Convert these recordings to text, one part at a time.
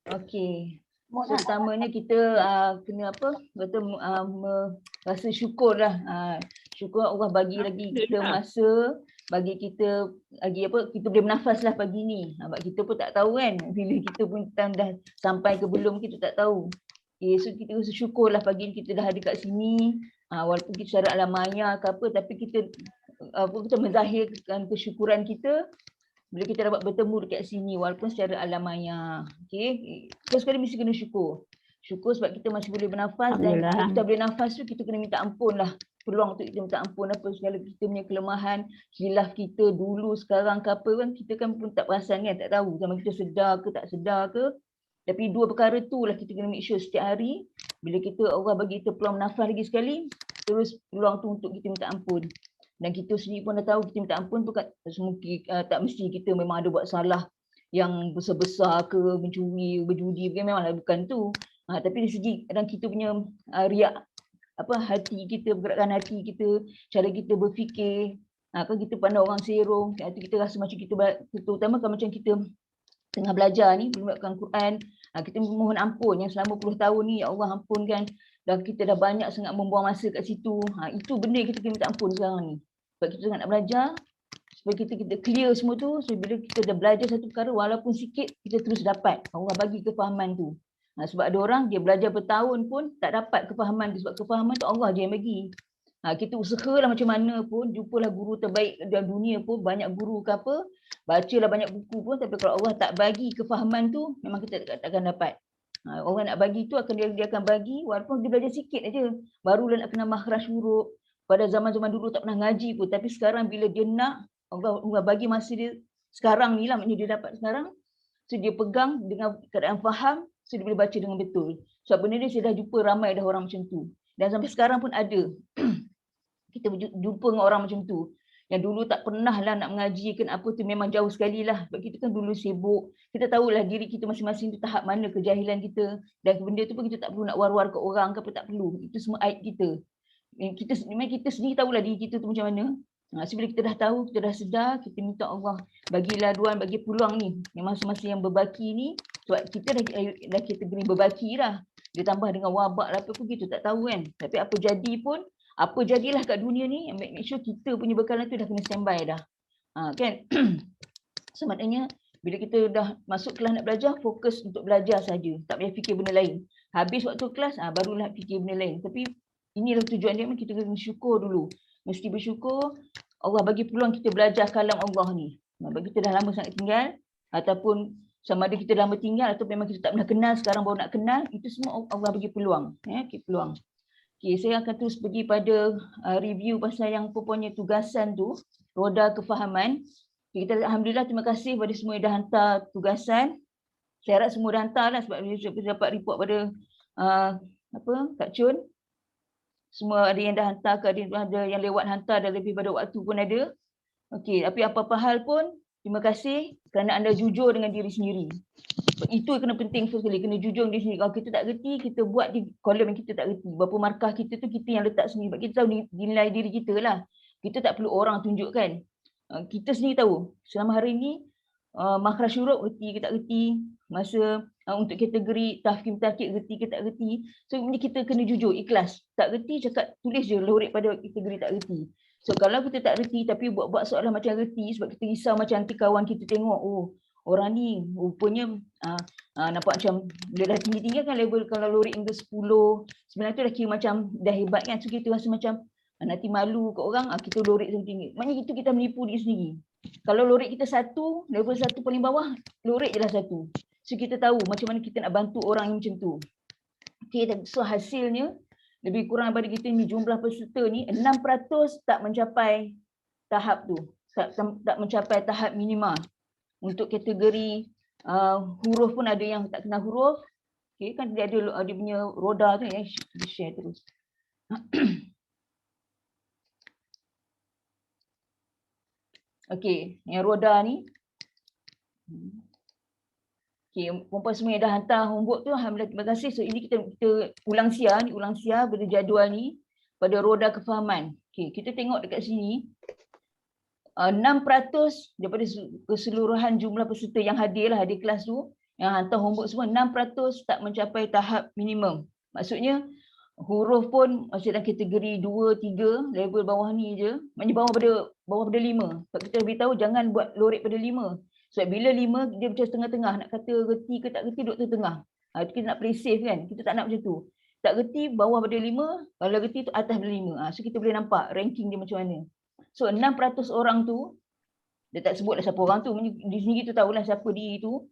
Okey. So pertamanya kita kena apa? Betul rasa syukur lah. Syukur Allah bagi lagi kita masa, bagi kita lagi apa? Kita boleh bernafas lah pagi ni. Sebab kita pun tak tahu kan bila kita pun dah sampai ke belum, kita tak tahu. Okay, so kita rasa syukur lah pagi ni kita dah ada kat sini. Walaupun kita secara alam maya ke apa, tapi kita menzahirkan kesyukuran kita bila kita dapat bertemu dekat sini walaupun secara alam maya. Okey, first sekali mesti kena syukur. Syukur sebab kita masih boleh bernafas, dan bila kita boleh nafas tu kita kena minta ampun lah. Peluang untuk kita minta ampun apa segala kita punya kelemahan, khilaf kita dulu, sekarang ke apa kan, kita kan pun tak perasan kan, tak tahu sama kita sedar ke tak sedar ke. Tapi dua perkara tu lah kita kena make sure setiap hari bila kita Allah bagi kita peluang nafas lagi sekali, terus peluang tu untuk kita minta ampun. Dan kita sendiri pun dah tahu kita minta ampun tu tak mesti kita memang ada buat salah yang besar-besar ke, mencuri, berjudi, memanglah bukan tu. Tapi dari segi dan kita punya riak hati kita, pergerakan hati kita, cara kita berfikir, kan kita pandang orang serong, kita rasa macam kita, terutama kalau macam kita tengah belajar ni, membacakan Quran, kita mohon ampun yang selama puluh tahun ni, ya Allah ampunkan, dan kita dah banyak sangat membuang masa kat situ. Itu benda kita kena minta ampun sekarang ni. Sebab kita nak belajar, supaya kita clear semua tu, so bila kita dah belajar satu perkara, walaupun sikit, kita terus dapat. Allah bagi kefahaman tu. Sebab ada orang, dia belajar bertahun pun, tak dapat kefahaman tu. Sebab kefahaman tu Allah je yang bagi. Kita usahalah macam mana pun, jumpalah guru terbaik dalam dunia pun, banyak guru ke apa, bacalah banyak buku pun, tapi kalau Allah tak bagi kefahaman tu, memang kita takkan dapat. Orang nak bagi tu, dia akan bagi, walaupun dia belajar sikit aja, barulah nak kena makhraj huruf. Pada zaman-zaman dulu tak pernah ngaji pun, tapi sekarang bila dia nak, Allah bagi masa dia sekarang ni lah, maknanya dia dapat sekarang, so dia pegang dengan keadaan faham, so dia boleh baca dengan betul. Sebab benda ni saya dah jumpa ramai dah orang macam tu. Dan sampai sekarang pun ada. Kita jumpa dengan orang macam tu. Yang dulu tak pernah lah nak mengaji kan apa tu, memang jauh sekali lah. Sebab kita kan dulu sibuk. Kita tahulah diri kita masing-masing tu tahap mana kejahilan kita. Dan benda tu pun kita tak perlu nak war-war ke orang ke apa, tak perlu. Itu semua aib kita. Kita sendiri tahulah diri kita tu macam mana. So bila kita dah tahu, kita dah sedar, kita minta Allah bagi laduan, bagi peluang ni. Yang masa-masa yang berbaki ni, sebab kita dah kategori berbaki lah. Dia tambah dengan wabak lah apa pun kita tak tahu kan. Tapi apa jadi pun, apa jadilah kat dunia ni, make sure kita punya bekalan tu dah kena standby dah. Kan? So maknanya, bila kita dah masuk kelas nak belajar, fokus untuk belajar saja. Tak payah fikir benda lain. Habis waktu kelas, barulah fikir benda lain. Tapi inilah tujuan dia, kita kena syukur dulu. Mesti bersyukur, Allah bagi peluang kita belajar kalam Allah ni. Sebab kita dah lama sangat tinggal, ataupun sama ada kita lama tinggal, atau memang kita tak pernah kenal, sekarang baru nak kenal, itu semua Allah bagi peluang. Peluang. Okay, saya akan terus pergi pada review pasal yang pokoknya tugasan tu, roda kefahaman. Okay, kita Alhamdulillah, terima kasih kepada semua yang dah hantar tugasan. Saya harap semua dah hantar lah, sebab saya dapat report pada Kak Chun. Semua ada yang dah hantar ke, ada yang lewat hantar dan lebih pada waktu pun ada. Okey, tapi apa-apa hal pun, terima kasih kerana anda jujur dengan diri sendiri. Itu kena penting sekali, kena jujur dengan diri sendiri. Kalau kita tak reti, kita buat di kolom yang kita tak reti. Berapa markah kita tu kita yang letak sendiri. Sebab kita tahu nilai diri kita lah. Kita tak perlu orang tunjukkan. Kita sendiri tahu. Selama hari ni, makhraj huruf reti ke tak reti. Masa untuk kategori tafkhim tarkib reti ke tak reti. So kita kena jujur, ikhlas. Tak reti cakap, tulis je lorik pada kategori tak reti. So kalau kita tak reti tapi buat soalan macam reti, sebab kita risau macam nanti kawan kita tengok, oh orang ni rupanya nampak macam dia dah tinggi-tinggi kan level, kalau lorik hingga 10, sebenarnya tu dah kira macam dah hebat kan. So kita rasa macam nanti malu ke orang, kita lorik yang tinggi. Maknanya itu kita menipu diri sendiri. Kalau lorik kita 1, level 1 paling bawah, lorik je lah 1. So kita tahu macam mana kita nak bantu orang yang macam tu. Okay, so hasilnya lebih kurang daripada kita ni jumlah peserta ni 6% tak mencapai tahap tu. Tak mencapai tahap minima. Untuk kategori huruf pun ada yang tak kena huruf. Okay, kan dia ada punya roda tu yang share terus. Okey, yang roda ni. Okey, perempuan semua yang dah hantar homework tu, alhamdulillah, terima kasih. So ini kita ulang sia pada jadual ni pada roda kefahaman. Okey, kita tengok dekat sini. 6% daripada keseluruhan jumlah peserta yang hadir kelas tu, yang hantar homework semua, 6% tak mencapai tahap minimum. Maksudnya huruf pun masih dalam kategori 2, 3, level bawah ni je. Maknanya bawah pada 5. Sebab kita beritahu jangan buat lorik pada 5. Sebab bila 5 dia macam tengah-tengah, nak kata reti ke tak reti duduk tengah. Kita nak play safe kan, kita tak nak macam tu. Tak reti bawah pada 5, kalau reti tu atas pada 5. So kita boleh nampak ranking dia macam mana. So 6% orang tu, dia tak sebutlah siapa orang tu, di sini kita tahulah siapa dia tu.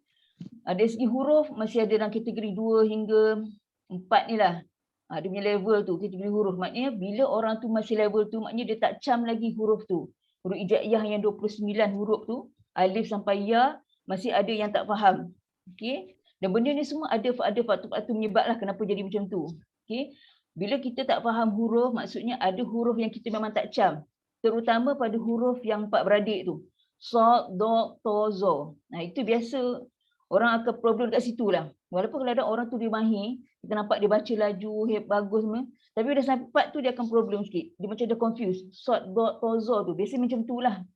Dari segi huruf masih ada dalam kategori 2 hingga 4 ni lah. Dia punya level tu, kategori huruf. Maknanya bila orang tu masih level tu, maknanya dia tak cam lagi huruf tu. Huruf hijaiyah yang 29 huruf tu, alif sampai ya, masih ada yang tak faham. Okay? Dan benda ni semua ada faktor-faktor menyebab lah kenapa jadi macam tu. Okay? Bila kita tak faham huruf, maksudnya ada huruf yang kita memang tak cam. Terutama pada huruf yang 4 beradik tu. Sod, do, to, zo. Itu biasa orang akan problem kat situ lah. Walaupun kalau ada orang tu dia mahir, kita nampak dia baca laju, bagus semua. Tapi dah sampai part tu dia akan problem sikit. Dia macam dia confused. Sod, do, to, zo tu. Biasa macam tu lah.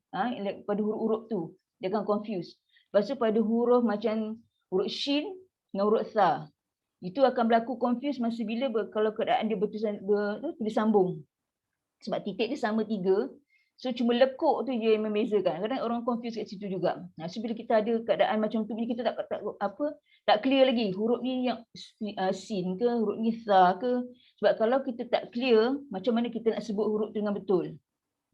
Pada huruf-huruf tu. Dia akan confused. Lepas tu pada huruf macam huruf shin dengan huruf tha. Itu akan berlaku confused masa bila kalau keadaan dia tulis sambung. Sebab titik dia sama 3. So cuma lekuk tu je yang membezakan. Kadang orang confuse kat situ juga. So bila kita ada keadaan macam tu, kita tak clear lagi huruf ni yang sin ke, huruf ni tha ke. Sebab kalau kita tak clear, macam mana kita nak sebut huruf tu dengan betul.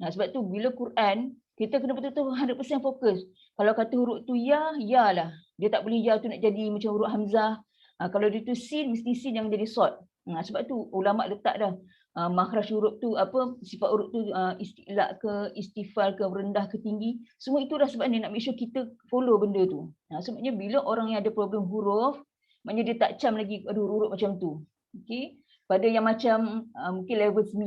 Sebab tu bila Quran, kita kena betul-betul 100% fokus. Kalau kata huruf tu ya, ya lah. Dia tak boleh ya tu nak jadi macam huruf hamzah. Kalau dia tu sin, mesti sin yang jadi sod. Sebab tu ulama letak dah makhraj huruf tu, sifat huruf tu isti'la ke, istifal ke, rendah ke, tinggi. Semua itu dah sebabnya nak make sure kita follow benda tu. Sebabnya bila orang yang ada problem huruf, maknanya dia tak cam lagi ada huruf macam tu. Okay? Pada yang macam mungkin level 9,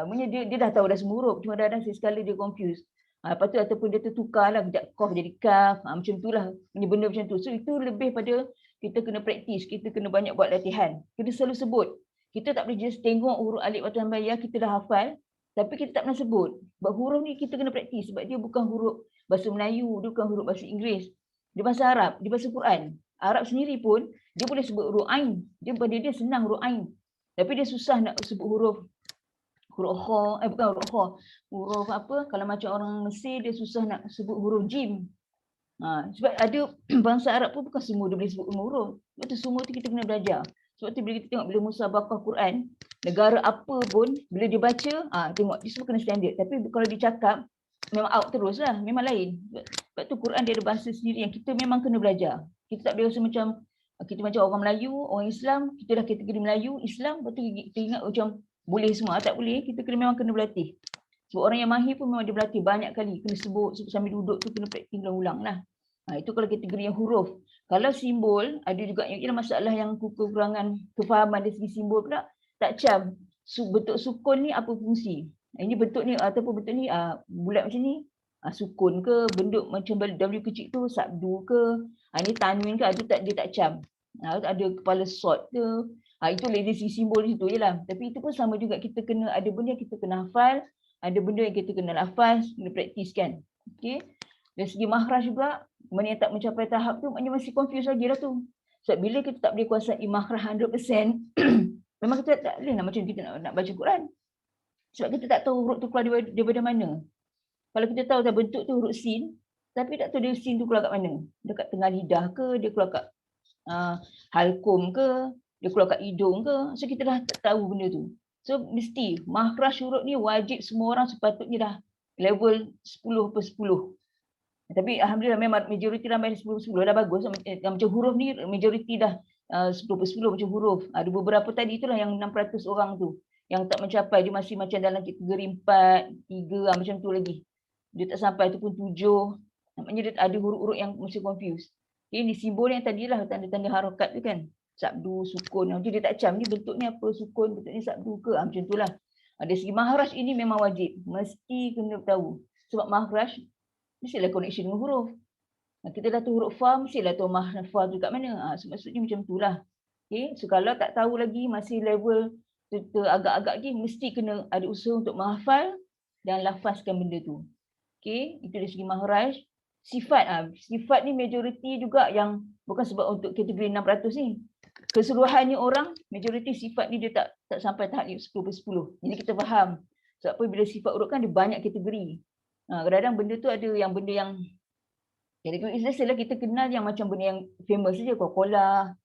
maknanya dia dah tahu dah semua huruf, cuma kadang-kadang sekali dia confuse. Lepas tu ataupun dia tertukar lah, kejap qaf jadi kaf, macam tu lah, benda macam tu. So itu lebih pada kita kena praktis, kita kena banyak buat latihan. Kita selalu sebut. Kita tak boleh just tengok huruf alif bata sampai ya, kita dah hafal, tapi kita tak pernah sebut. Sebab huruf ni kita kena praktis, sebab dia bukan huruf bahasa Melayu, dia bukan huruf bahasa Inggeris. Dia bahasa Arab, dia bahasa Quran. Arab sendiri pun, dia boleh sebut huruf ain. Pada dia senang huruf ain. Tapi dia susah nak sebut huruf kha, bukan huruf kha. Huruf apa, kalau macam orang Mesir, dia susah nak sebut huruf jim. Sebab ada bangsa Arab pun bukan semua dia boleh sebut huruf. Sebab tu semua tu kita kena belajar. Sebab tu bila kita tengok bila musabaqah Quran, negara apa pun bila dia baca, tengok dia semua kena standard. Tapi kalau dia cakap memang out terus lah, memang lain. Sebab tu Quran dia ada bahasa sendiri yang kita memang kena belajar. Kita tak boleh rasa macam kita macam orang Melayu, orang Islam, kita dah kategori Melayu, Islam, lepas tu kita ingat macam boleh semua. Tak boleh, kita memang kena berlatih. Sebab orang yang mahir pun memang dia berlatih banyak kali. Kena sebut sambil duduk tu kena praktis ulang-ulang lah. Itu kalau kategori yang huruf. Kalau simbol, ada juga yang masalah yang kekurangan kefahaman dari segi simbol pula. Tak cam. Bentuk sukun ni apa fungsi? Ini bentuk ni ataupun bentuk ni bulat macam ni. Sukun ke, bentuk macam W kecil tu sabdu ke. Ini tanwin ke, dia tak cam. Ada kepala sod ke. Itu dari segi simbol situ je lah. Tapi itu pun sama juga, kita kena ada benda yang kita kena hafal. Ada benda yang kita kena lafaz, kena praktiskan. Okay. Dari segi makhraj juga, mana yang tak mencapai tahap tu, maknanya masih confuse lagi lah tu. Sebab bila kita tak boleh kuasai makhraj 100%, memang kita tak boleh lah macam kita nak baca Quran. Sebab kita tak tahu huruf tu keluar daripada mana. Kalau kita tahu dah bentuk tu huruf sin, tapi tak tahu dia sin tu keluar kat mana. Dekat tengah lidah ke, dia keluar kat halkum ke, dia keluar kat hidung ke. So kita dah tak tahu benda tu. So mesti makhraj huruf ni wajib semua orang sepatutnya dah level 10/10. Tapi alhamdulillah memang majoriti dah main 10/10 dah bagus. Macam huruf ni majoriti dah 10/10 macam huruf. Ada beberapa tadi itulah yang 600 orang tu yang tak mencapai, dia masih macam dalam kategori 4, 3 macam tu lagi. Dia tak sampai ataupun 7. Maknanya dia ada huruf-huruf yang masih confused. Ini simbol yang tadilah tanda-tanda harakat tu kan. Sabdu, sukun. Dia tak cam ni bentuk ni apa, sukun, bentuk ni sabdu ke. Macam itulah. Dari segi makhraj ini memang wajib. Mesti kena tahu. Sebab makhraj mestilah connection dengan huruf. Kita dah tahu huruf fa, mestilah tahu makhraj fa tu kat mana. So, maksudnya macam itulah. Okay. So kalau tak tahu lagi, masih level agak-agak lagi, mesti kena ada usaha untuk menghafal dan lafazkan benda tu. Okey, itu dari segi makhraj. Sifat ni majoriti juga yang bukan sebab untuk kategori 600 ni. Keseluruhannya orang, majoriti sifat ni dia tak sampai tahap 10/10. Jadi kita faham. Sebab apa bila sifat urut kan dia banyak kategori. Kadang-kadang benda tu ada yang benda yang let's kita kenal yang macam benda yang famous saja, Coca-Cola,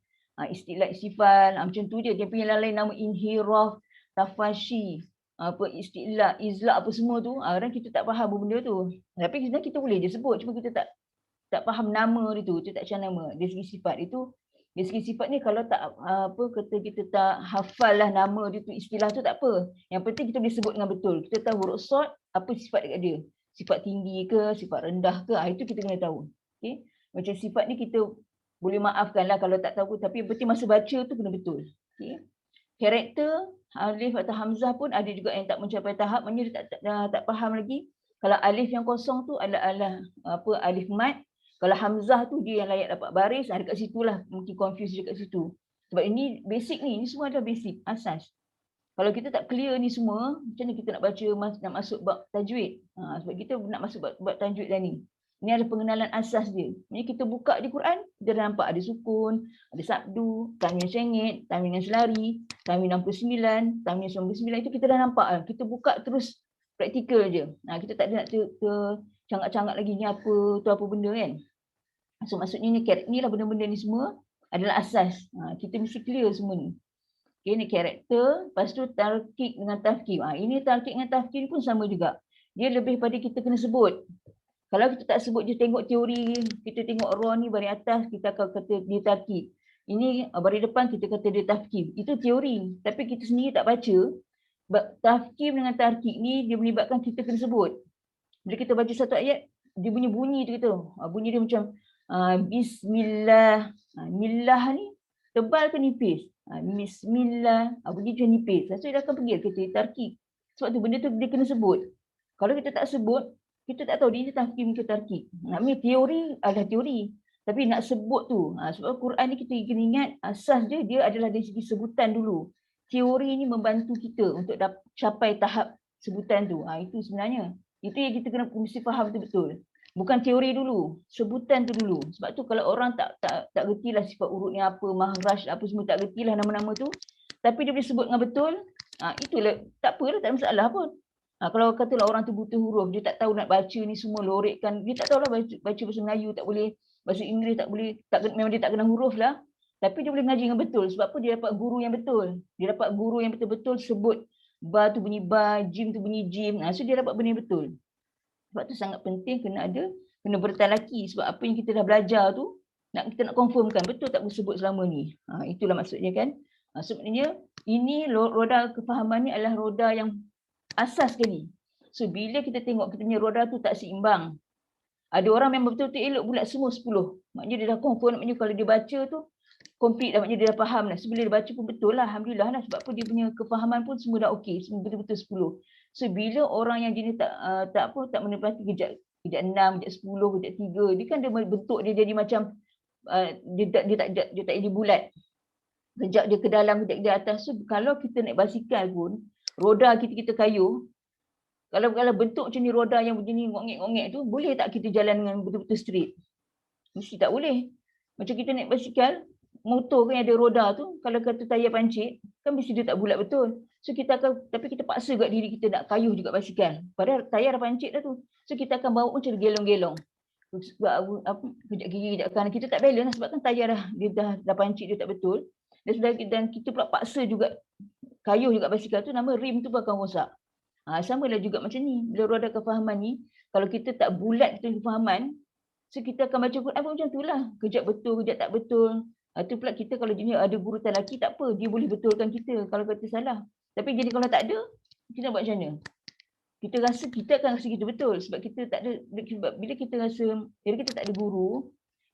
istilah sifat, macam tu je. Dia punya lain nama inhiraf, tafashi, apa istilah, izlaq apa semua tu. Kadang kita tak faham benda tu. Tapi sebenarnya kita boleh je sebut, cuma kita tak faham nama dia tu, kita tak cari nama. Dari segi sifat itu, dari segi sifat ni kalau tak kita tak hafal lah nama dia tu, istilah tu tak apa. Yang penting kita boleh sebut dengan betul. Kita tahu huruf short apa sifat dekat dia. Sifat tinggi ke, sifat rendah ke, itu kita kena tahu. Okay? Macam sifat ni kita boleh maafkan lah kalau tak tahu, tapi yang penting masa baca tu kena betul. Okay? Karakter, alif atau hamzah pun ada juga yang tak mencapai tahap, maknanya dia tak faham lagi. Kalau alif yang kosong tu adalah alif mat. Kalau hamzah tu dia yang layak dapat baris, dekat situlah mungkin confuse dekat situ. Sebab ini basic ni semua adalah basic, asas. Kalau kita tak clear ni semua, macam mana kita nak baca, nak masuk bab tajwid? Sebab kita nak masuk bab tajwid dah ni. Ini ada pengenalan asas dia. Jadi kita buka di Quran, kita dah nampak ada sukun, ada sabdu, tanwin sengit, tanwin yang selari, tanwin 69, tanwin 99, itu kita dah nampak. Kita buka terus praktikal je. Kita tak ada nak cangak-cangak lagi ni apa, tu apa benda kan. So maksudnya ni lah benda-benda ni semua adalah asas. Kita mesti clear semua ni. Okay, ni karakter, lepas tu tarkik dengan tafkim. Ini tarkik dengan tafkim pun sama juga. Dia lebih pada kita kena sebut. Kalau kita tak sebut, je tengok teori, kita tengok raw ni baris atas, kita akan kata dia tarkik. Ini baris depan, kita kata dia tafkim. Itu teori. Tapi kita sendiri tak baca. Tafkim dengan tarkik ni, dia melibatkan kita kena sebut. Bila kita baca satu ayat, dia punya bunyi tu kita. Bunyi dia macam, Bismillah. Millah ni, tebal ke nipis? Bismillah, bunyi macam nipis. So dia akan pergi kata tarkik. Sebab tu benda tu dia kena sebut. Kalau kita tak sebut, kita tak tahu dia tafkim ke tarkik. Namanya teori adalah teori. Tapi nak sebut tu, sebab Quran ni kita kena ingat asas dia adalah dari segi sebutan dulu. Teori ni membantu kita untuk capai tahap sebutan tu. Itu sebenarnya. Itu yang kita kena mesti faham betul-betul. Bukan teori dulu, sebutan tu dulu. Sebab tu kalau orang tak gertilah sifat urut ni apa, mahraj apa semua, tak gertilah nama-nama tu, tapi dia boleh sebut dengan betul, itulah tak apalah, tak ada masalah pun. Kalau katalah orang tu buta huruf, dia tak tahu nak baca ni semua, lorikkan, dia tak tahulah baca bahasa Melayu tak boleh, bahasa Inggeris tak boleh, memang dia tak kenal huruf lah. Tapi dia boleh mengaji dengan betul. Sebab apa? Dia dapat guru yang betul. Dia dapat guru yang betul-betul sebut ba tu bunyi ba, jim tu bunyi jim. So dia dapat benda yang betul. Sebab tu sangat penting kena bertalaki. Sebab apa yang kita dah belajar tu, kita nak confirmkan betul tak bersebut selama ni. Itulah maksudnya kan. Sebenarnya ini roda kefahaman ni adalah roda yang asas ke ni. So bila kita tengok kita punya roda tu tak seimbang. Ada orang memang betul-betul elok bulat semua 10. Maknanya dia dah confirm, maknanya kalau dia baca tu complete dah, maknanya dia dah faham dah. So bila dia baca pun betul lah, alhamdulillah lah. Sebab apa dia punya kefahaman pun semua dah okey, semua betul-betul 10. So bila orang yang jenis tak menepati kejap 6, kejap 10, kejap 3, dia kan dia bentuk dia jadi macam dia tak jadi bulat. Kejap dia ke dalam, kejap dia atas. So kalau kita naik basikal pun, roda kita kayuh, kalau bentuk macam ni roda yang begini ngongek-ngongek tu, boleh tak kita jalan dengan betul-betul straight? Mesti tak boleh. Macam kita naik basikal, motor kan ada roda tu, kalau kata tayar pancit, kan mesti dia tak bulat betul. So tapi kita paksa kat diri kita nak kayuh juga basikal. Padahal tayar dah pancit dah tu. So kita akan bawa macam gelong-gelong. Kejap kiri, kejap kanan. Kita tak balance lah sebab kan tayar dah pancit, dia tak betul. Dan kita pula paksa juga kayuh juga basikal tu, nama rim tu akan rosak. Sama lah juga macam ni. Bila roda kefahaman ni, kalau kita tak bulat kita kefahaman, so kita akan baca Quran pun macam tu lah. Kejap betul, kejap tak betul. Itu pula kita kalau jenis ada guru lelaki tak apa, dia boleh betulkan kita kalau kata salah. Tapi jadi kalau tak ada, kita nak buat macam mana? Kita akan rasa kita betul sebab kita tak ada, sebab bila kita rasa kita tak ada guru,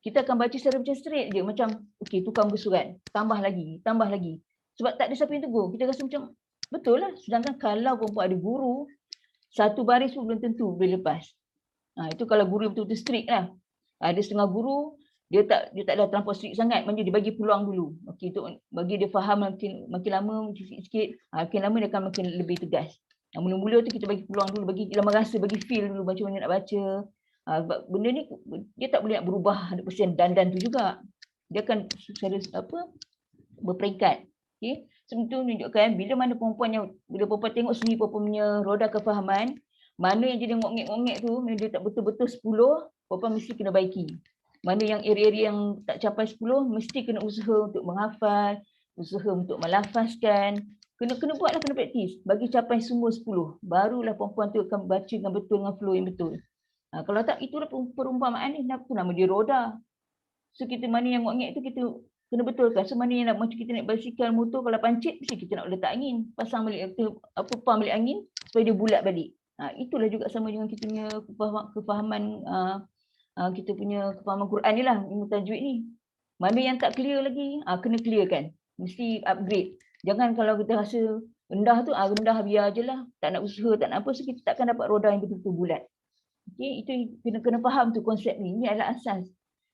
kita akan baca secara macam straight je, macam okey tukar muka surat, tambah lagi. Sebab tak ada siapa yang tegur. Kita rasa macam betul lah. Sedangkan kalau perempuan ada guru, satu baris pun belum tentu boleh lepas. Itu kalau guru betul-betul strict lah. Ada setengah guru, dia tak ada terlampau strict sangat. Maksudnya dia bagi peluang dulu. Okey, untuk bagi dia faham makin lama sikit-sikit. Makin lama dia akan makin lebih tegas. Mula-mula tu kita bagi peluang dulu, bagi dalam rasa, bagi feel dulu macam mana nak baca. Sebab benda ni dia tak boleh nak berubah 100% dan tu juga. Dia akan secara berperingkat. Okey. Sebab itu menunjukkan bila mana bila perempuan tengok sendiri perempuan punya roda kefahaman, mana yang jadi ngok-ngek tu, mana dia tak betul-betul 10, perempuan mesti kena baiki. Mana yang area-area yang tak capai 10, mesti kena usaha untuk menghafal, usaha untuk melafazkan. Kena buatlah, kena praktis. Bagi capai semua 10, barulah perempuan tu akan baca dengan betul, dengan flow yang betul. Kalau tak, itulah perumpamaan ni, nama dia roda. So kita mana yang ngok-ngek tu kita kena betulkan. So mana yang nak, macam kita naik basikal motor, kalau pancit mesti kita nak letak angin. Pasang balik, pump balik angin supaya dia bulat balik. Itulah juga sama dengan kita punya kefahaman kita punya kefahaman Quran ni lah, ilmu tajwid ni. Mana yang tak clear lagi, kena clearkan. Mesti upgrade. Jangan kalau kita rasa rendah tu, rendah biar je lah. Tak nak usaha, tak nak apa, so kita takkan dapat roda yang betul-betul bulat. Okay, itu kena faham tu konsep ni. Ini adalah asas.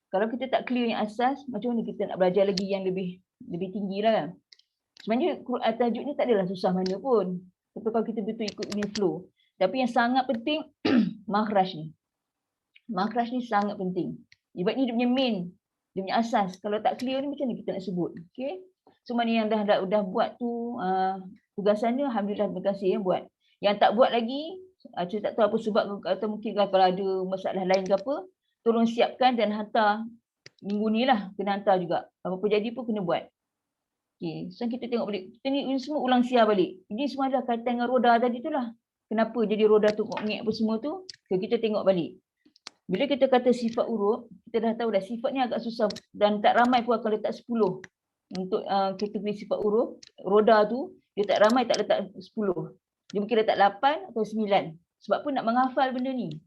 Kalau kita tak clear yang asas, macam mana kita nak belajar lagi yang lebih tinggi lah kan. Sebenarnya Quran tajwid ni tak adalah susah mana pun. Tapi kalau kita betul ikut ini flow. Tapi yang sangat penting, makhraj ni. Makhraj ni sangat penting. Sebab ni dia punya main, dia punya asas. Kalau tak clear ni macam mana kita nak sebut. Okay. So mana yang dah buat tu, tugasannya, alhamdulillah, terima kasih yang buat. Yang tak buat lagi, saya tak tahu apa sebab, atau mungkin kalau ada masalah lain ke apa, tolong siapkan dan hantar minggu ni lah, kena hantar juga. Apa-apa jadi pun kena buat. Okay, so kita tengok balik. Kita ni semua ulang siar balik. Ini semua adalah kaitan dengan roda tadi tu lah. Kenapa jadi roda tu ngok-ngek apa semua tu? So, kita tengok balik. Bila kita kata sifat huruf, kita dah tahu dah sifatnya agak susah dan tak ramai pun akan letak 10. Untuk kategori sifat huruf, roda tu, dia tak ramai tak letak 10. Dia mungkin letak 8 atau 9. Sebab pun nak menghafal benda ni.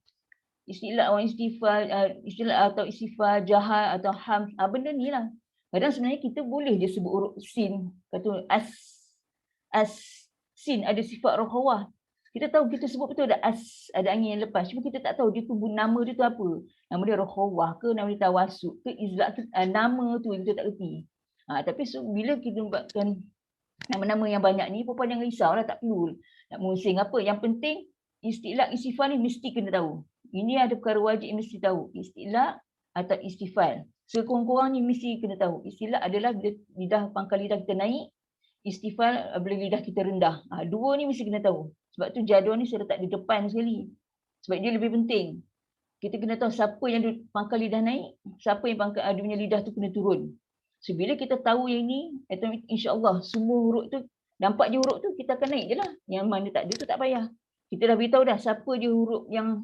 Istilah orang istilah atau istifal, jahal atau ham, benda ni lah. Kadang sebenarnya kita boleh je sebut huruf sin, kata sin ada sifat rohawah. Kita tahu, kita sebut betul ada ada angin yang lepas. Cuma kita tak tahu dia tu nama dia tu apa. Nama dia rohawah ke, nama dia tawasuk ke, izlak tu, nama tu kita tak reti. Tapi bila kita buatkan nama-nama yang banyak ni, perempuan jangan risau lah, tak perlu nak mengusing apa. Yang penting istilah istifal ni mesti kena tahu. Ini ada perkara wajib yang mesti tahu. Istilah atau istifal. Sekurang-kurang ni mesti kena tahu. Istilah adalah bila lidah, pangkal lidah kita naik. Istifal bila lidah kita rendah. Dua ni mesti kena tahu. Sebab tu jadual ni saya letak di depan sekali. Sebab dia lebih penting. Kita kena tahu siapa yang pangkal lidah naik, siapa yang pangkal dia punya lidah tu kena turun. So bila kita tahu yang ni, insya-Allah semua huruf tu, nampak je huruf tu, kita akan naik je lah. Yang mana tak ada tu tak payah. Kita dah beritahu dah siapa je huruf yang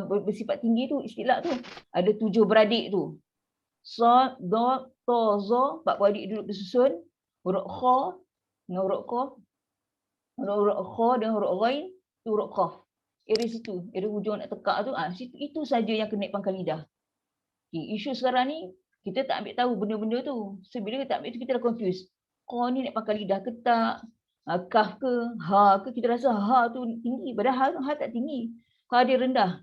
bersifat tinggi tu, istilah tu. Ada 7 beradik tu. Sad, Dad, Ta, Za, 4 beradik duduk bersusun. Huruf Kha dengan huruf Qaf. Huruf Kha dengan huruf Ghain, tu huruf Qaf. Area situ, area hujung nak tekak tu, itu saja yang kena naik pangkal lidah. Okay, isu sekarang ni, kita tak ambil tahu benda-benda tu. So, bila kita tak ambil tu, kita dah confuse. Qa ni naik pangkal lidah ke tak? Kaf ke? Ha ke? Kita rasa ha tu tinggi. Padahal ha tak tinggi. Kalau dia rendah.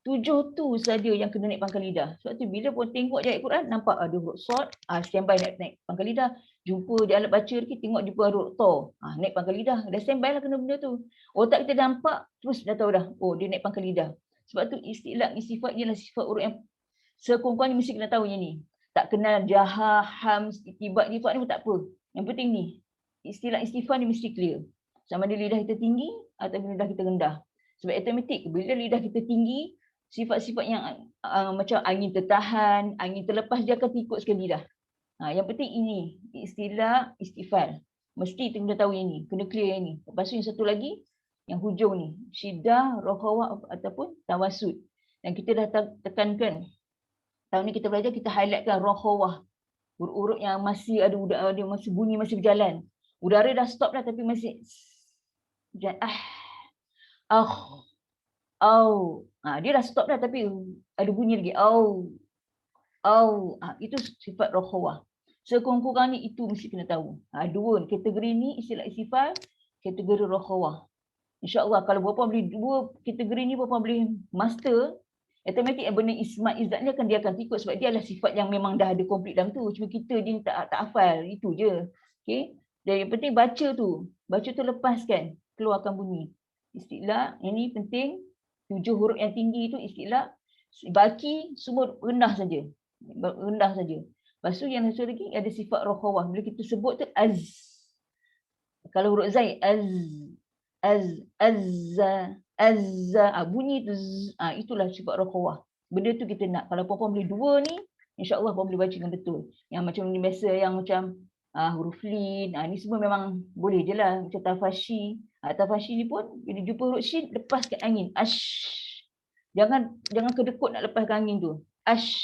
7 tu saja yang kena naik pangkal lidah. Sebab tu bila pun tengok je ayat Quran, nampak ada huruf Sad, standby naik pangkal lidah. Jumpa di alat baca lagi, tengok jumpa huruf Ta, naik pangkal lidah. Dah standby lah kena benda tu. Otak kita nampak, terus dah tahu dah, oh dia naik pangkal lidah. Sebab tu istilah, sifat ialah sifat huruf yang sekurang-kurangnya mesti kena tahu yang ni. Tak kenal jaha, ham, tibat, sifat ni pun tak apa. Yang penting ni, istilah istifal ni mesti clear. Sama ada lidah kita tinggi atau lidah kita rendah. Sebab automatik, bila lidah kita tinggi, sifat-sifat yang macam angin tertahan, angin terlepas, dia akan ikut sekali dah. Yang penting ini, istilah istifal. Mesti kena tahu yang ni, kena clear yang ni. Lepas tu yang satu lagi, yang hujung ni, syiddah, rohawah ataupun tawasud. Dan kita dah tekankan, tahun ni kita belajar, kita highlightkan rohawah. Huruf-huruf yang masih ada masih bunyi, masih berjalan. Udara dah stop dah tapi masih dia dah stop dah tapi ada bunyi lagi. Itu sifat rohawah. Sekurang-kurang ni itu mesti kena tahu. Dua kategori ni istilah istifal, kategori rohawah. InsyaAllah kalau berapa boleh dua kategori ni, berapa boleh master, automatik benda ismat izzat ni dia akan ikut sebab dia adalah sifat yang memang dah ada komplit dalam tu. Cuma kita dia tak hafal, itu je. Okay? Dan yang penting baca tu lepaskan, keluarkan bunyi. Isti'la ini penting. 7 huruf yang tinggi itu isti'la. Baki semua rendah saja. Rendah saja. Lepas tu yang satu lagi ada sifat rokhawah. Bila kita sebut tu az. Kalau huruf zai azza, bunyi tu itulah sifat rokhawah. Benda tu kita nak. Kalau puan-puan boleh dua ni, insya-Allah puan boleh baca dengan betul. Yang macam ni biasa yang macam huruf lin, ni semua memang boleh je lah. Macam tafashi. Tafashi ni pun bila jumpa huruf shin, lepaskan angin. Ash. Jangan kedekut nak lepaskan angin tu. Ash.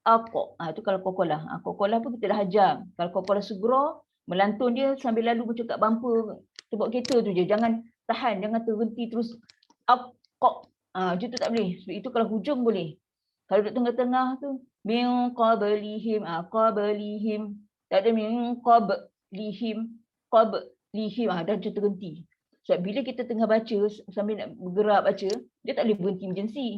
Aqo. Itu kalau kokolah. Kokolah pun kita dah hajar. Kalau kokolah sugro, melantun dia sambil lalu macam kat bumper tebak kereta tu je. Jangan tahan, jangan terhenti terus. Aqo. Macam tu tak boleh. Sebab itu kalau hujung boleh. Kalau duduk tengah-tengah tu, min qablihim, qablihim. Tak ada min qablihim, qablihim. Dah macam terhenti. Sebab bila kita tengah baca, sambil nak bergerak baca, dia tak boleh berhenti emergency.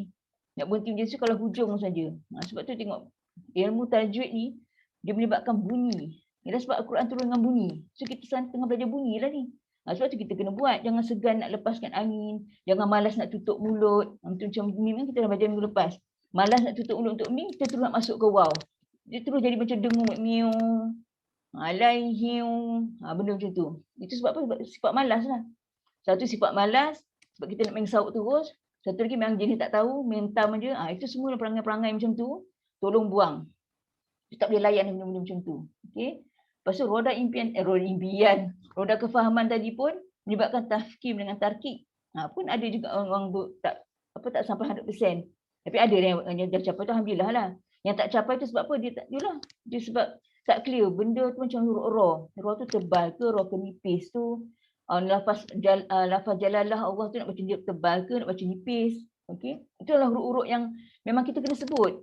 Nak berhenti emergency kalau hujung saja. Sebab tu tengok, ilmu tajwid ni, dia melibatkan bunyi. Ialah sebab Al-Quran turun dengan bunyi. So kita tengah belajar bunyi lah ni. Sebab tu kita kena buat. Jangan segan nak lepaskan angin. Jangan malas nak tutup mulut. Macam ni kita dah belajar minggu lepas. Malas nak tutup mulut untuk mi, kita terus nak masuk ke wow. Dia terus jadi macam dengung. Miu. Alaihiu. Benda macam tu. Itu sebab apa? Sebab sifat malas lah. Satu sifat malas. Sebab kita nak main sauk terus. Satu lagi memang jenis tak tahu. Mentam je. Itu semua perangai-perangai macam tu. Tolong buang. Kita tak boleh layan benda-benda macam tu. Okay. Lepas tu roda impian. Roda kefahaman tadi pun menyebabkan tafkim dengan tarkib. Pun ada juga orang tak sampai 100%. Tapi ada yang dah capai tu alhamdulillah lah. Yang tak capai tu sebab apa? Dia sebab tak clear. Benda tu macam huruf ra. Ra tu tebal ke, ra ke nipis tu. Lafaz jalalah Allah tu nak baca dia tebal ke, nak baca nipis. Okey. Itulah huruf-huruf yang memang kita kena sebut.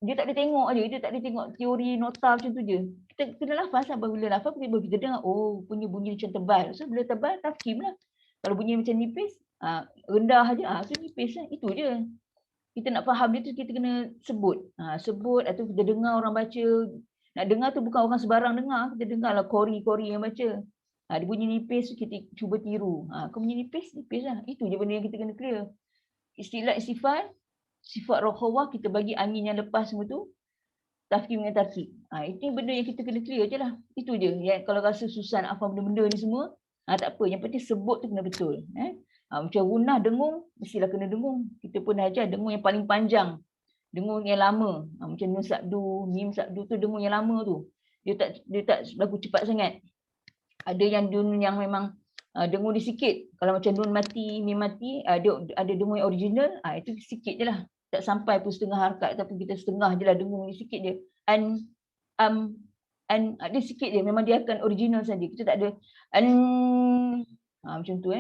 Dia tak boleh tengok aje, dia tak boleh tengok teori nota macam tu je. Kita kena lafaz lah. Bila lafaz kita dengar, punya bunyi macam tebal. So bila tebal, tafkim lah. Kalau bunyi macam nipis, rendah aja, so nipis lah. Itu je. Kita nak faham dia tu kita kena sebut. Sebut atau kita dengar orang baca. Nak dengar tu bukan orang sebarang dengar. Kita dengarlah kori-kori yang baca. Dia bunyi nipis kita cuba tiru. Kau bunyi nipis lah. Itu je benda yang kita kena clear. Istilah istifal, sifat rokhawah kita bagi angin yang lepas semua tu. Tafkim dengan tarkib. Itu benda yang kita kena clear je lah. Itu je. Yang kalau rasa susah nak faham benda-benda ni semua, tak apa. Yang penting sebut tu kena betul. Macam gunah dengung, mestilah kena dengung. Kita pun ajar dengung yang paling panjang. Dengung yang lama. Macam nun sabdu, mim sabdu tu dengung yang lama tu. Dia tak berlaku cepat sangat. Ada yang nun yang memang dengung dia sikit. Kalau macam nun mati, mim mati, ada dengung yang original, itu sikit je lah. Tak sampai pun setengah harakat, tapi kita setengah je lah dengung ni sikit je. Dia sikit je. Memang dia akan original saja. Kita tak ada macam tu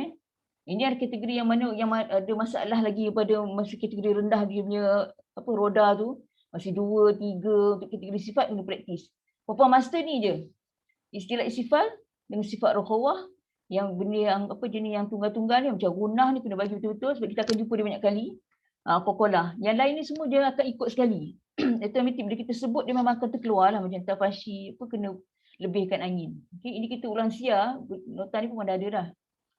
Ini ada kategori yang mana yang ada masalah lagi pada masih kategori rendah dia punya roda tu. Masih 2, 3 untuk kategori sifat kena praktis. Puan master ni je. Istilah istifal dengan sifat rokhawah yang benda yang jenis yang tunggal-tunggal ni macam gunah ni kena bagi betul-betul sebab kita akan jumpa dia banyak kali. Kokolah. Yang lain ni semua dia akan ikut sekali. Automatik bila kita sebut dia memang akan terkeluar lah macam tafashi kena lebihkan angin. Okay, ini kita ulang sia, nota ni pun dah ada dah.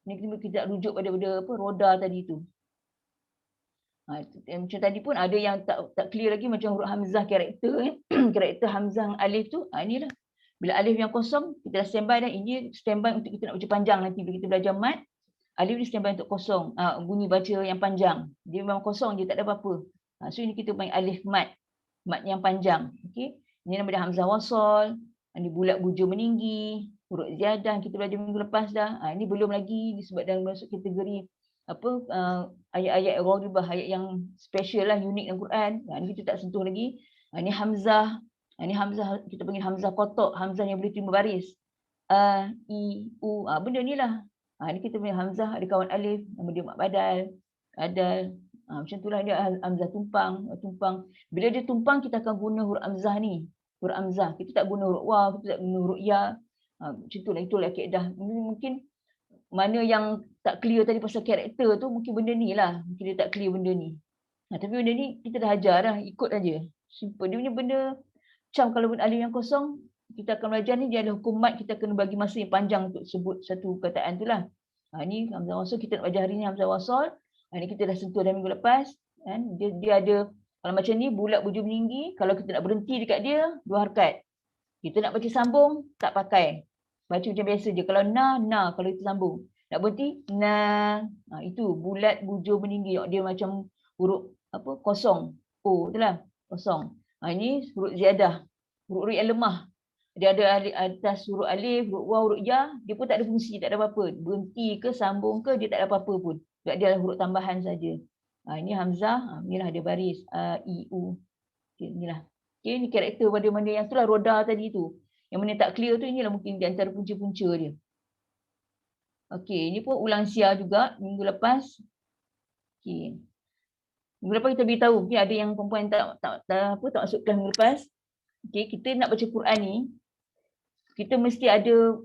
Ni kita rujuk pada roda tadi tu. Macam tadi pun ada yang tak clear lagi macam huruf hamzah karakter karakter hamzah alif tu. Inilah. Bila alif yang kosong, kita dah standby dah. Ini standby untuk kita nak baca panjang nanti bila kita belajar mat. Alif ni standby untuk kosong, bunyi baca yang panjang. Dia memang kosong je, tak ada apa-apa. So ini kita main alif mat. Mat yang panjang. Okey. Ini nama dia hamzah wasal. Ini bulat bujur meninggi. Huruf ziyadah kita belajar minggu lepas dah. Ini belum lagi disebut dalam masuk kategori ayat-ayat gharibah, ayat yang special lah, unik dalam Quran. Ini kita tak sentuh lagi. Ini hamzah. Ini hamzah kita panggil hamzah kotak, hamzah yang boleh terima baris. I, u. Benda ni lah. Ini kita panggil hamzah ada kawan alif, nama dia mak badal. Adal. Macam itulah dia hamzah tumpang. Bila dia tumpang kita akan guna huruf hamzah ni. Huruf hamzah. Kita tak guna huruf waw, kita tak guna huruf ya. Macam itulah kaedah. Mungkin mana yang tak clear tadi pasal karakter tu mungkin benda ni lah. Mungkin dia tak clear benda ni. Tapi benda ni kita dah ajar dah. Ikut aja. Simple. Dia punya benda macam kalau alif yang kosong, kita akan belajar ni dia ada hukum mat, kita kena bagi masa yang panjang untuk sebut satu perkataan tu lah. Ni hamzah wasal kita nak baca hari ni hamzah wasal. Ni kita dah sentuh dah minggu lepas. Kan? Dia ada, kalau macam ni bulat bujur meninggi, kalau kita nak berhenti dekat dia, 2 harakat. Kita nak baca sambung, tak pakai. Baca macam biasa je. Kalau na, kalau kita sambung. Nak berhenti, na. Itu bulat bujur meninggi. Dia macam huruf apa kosong. Oh, itulah kosong. Ini huruf ziyadah. Huruf yang lemah. Dia ada atas huruf alif, huruf waw, huruf ya, dia pun tak ada fungsi, tak ada apa-apa. Berhenti ke, sambung ke, dia tak ada apa-apa pun. Dia ada huruf tambahan saja. Ini hamzah, inilah dia baris a, i, u. Okay, inilah. Okay, ini karakter pada mana yang itulah roda tadi tu. Yang mana tak clear tu, inilah mungkin di antara punca-punca dia. Okey, ini pun ulang sia juga minggu lepas. Okey. Minggu lepas kita beritahu, okay, ada yang perempuan tak masuk kelas minggu lepas. Okey, kita nak baca Quran ni, kita mesti ada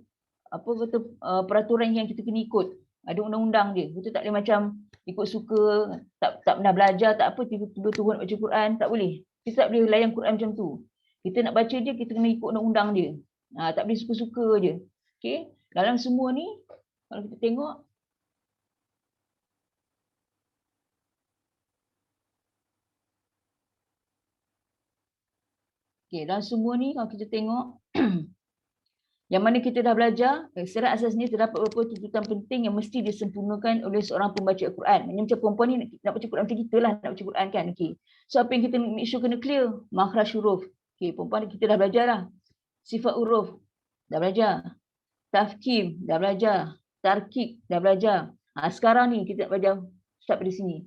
peraturan yang kita kena ikut. Ada undang-undang dia. Kita tak boleh macam ikut suka, tak pernah belajar, tak apa, tiba-tiba turun nak baca Quran, tak boleh. Kita tak boleh layan Quran macam tu. Kita nak baca dia, kita kena ikut undang-undang dia. Tak boleh suka-suka je. Okey, dalam semua ni, kalau kita tengok, dalam semua ni kalau kita tengok, yang mana kita dah belajar, secara asas ni terdapat beberapa tuntutan penting yang mesti disempurnakan oleh seorang pembaca Al-Quran. Macam perempuan ni nak baca Quran macam kita lah, nak baca Quran kan. Okay. So apa yang kita make sure kena clear? Makhraj huruf. Okay, perempuan kita dah belajar lah. Sifat huruf, dah belajar. Tafkim, dah belajar. Tarkib, dah belajar. Sekarang ni kita nak belajar, start dari sini.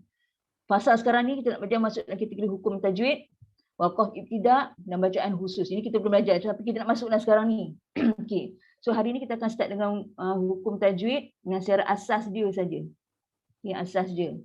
Pasal sekarang ni kita nak belajar masuk dalam kategori hukum tajwid, waqaf ibtidak dan bacaan khusus. Ini kita belum belajar, tapi kita nak masuk dalam sekarang ni. Okey. So hari ni kita akan start dengan hukum tajwid dengan secara asas dia saja. Yang asas dia.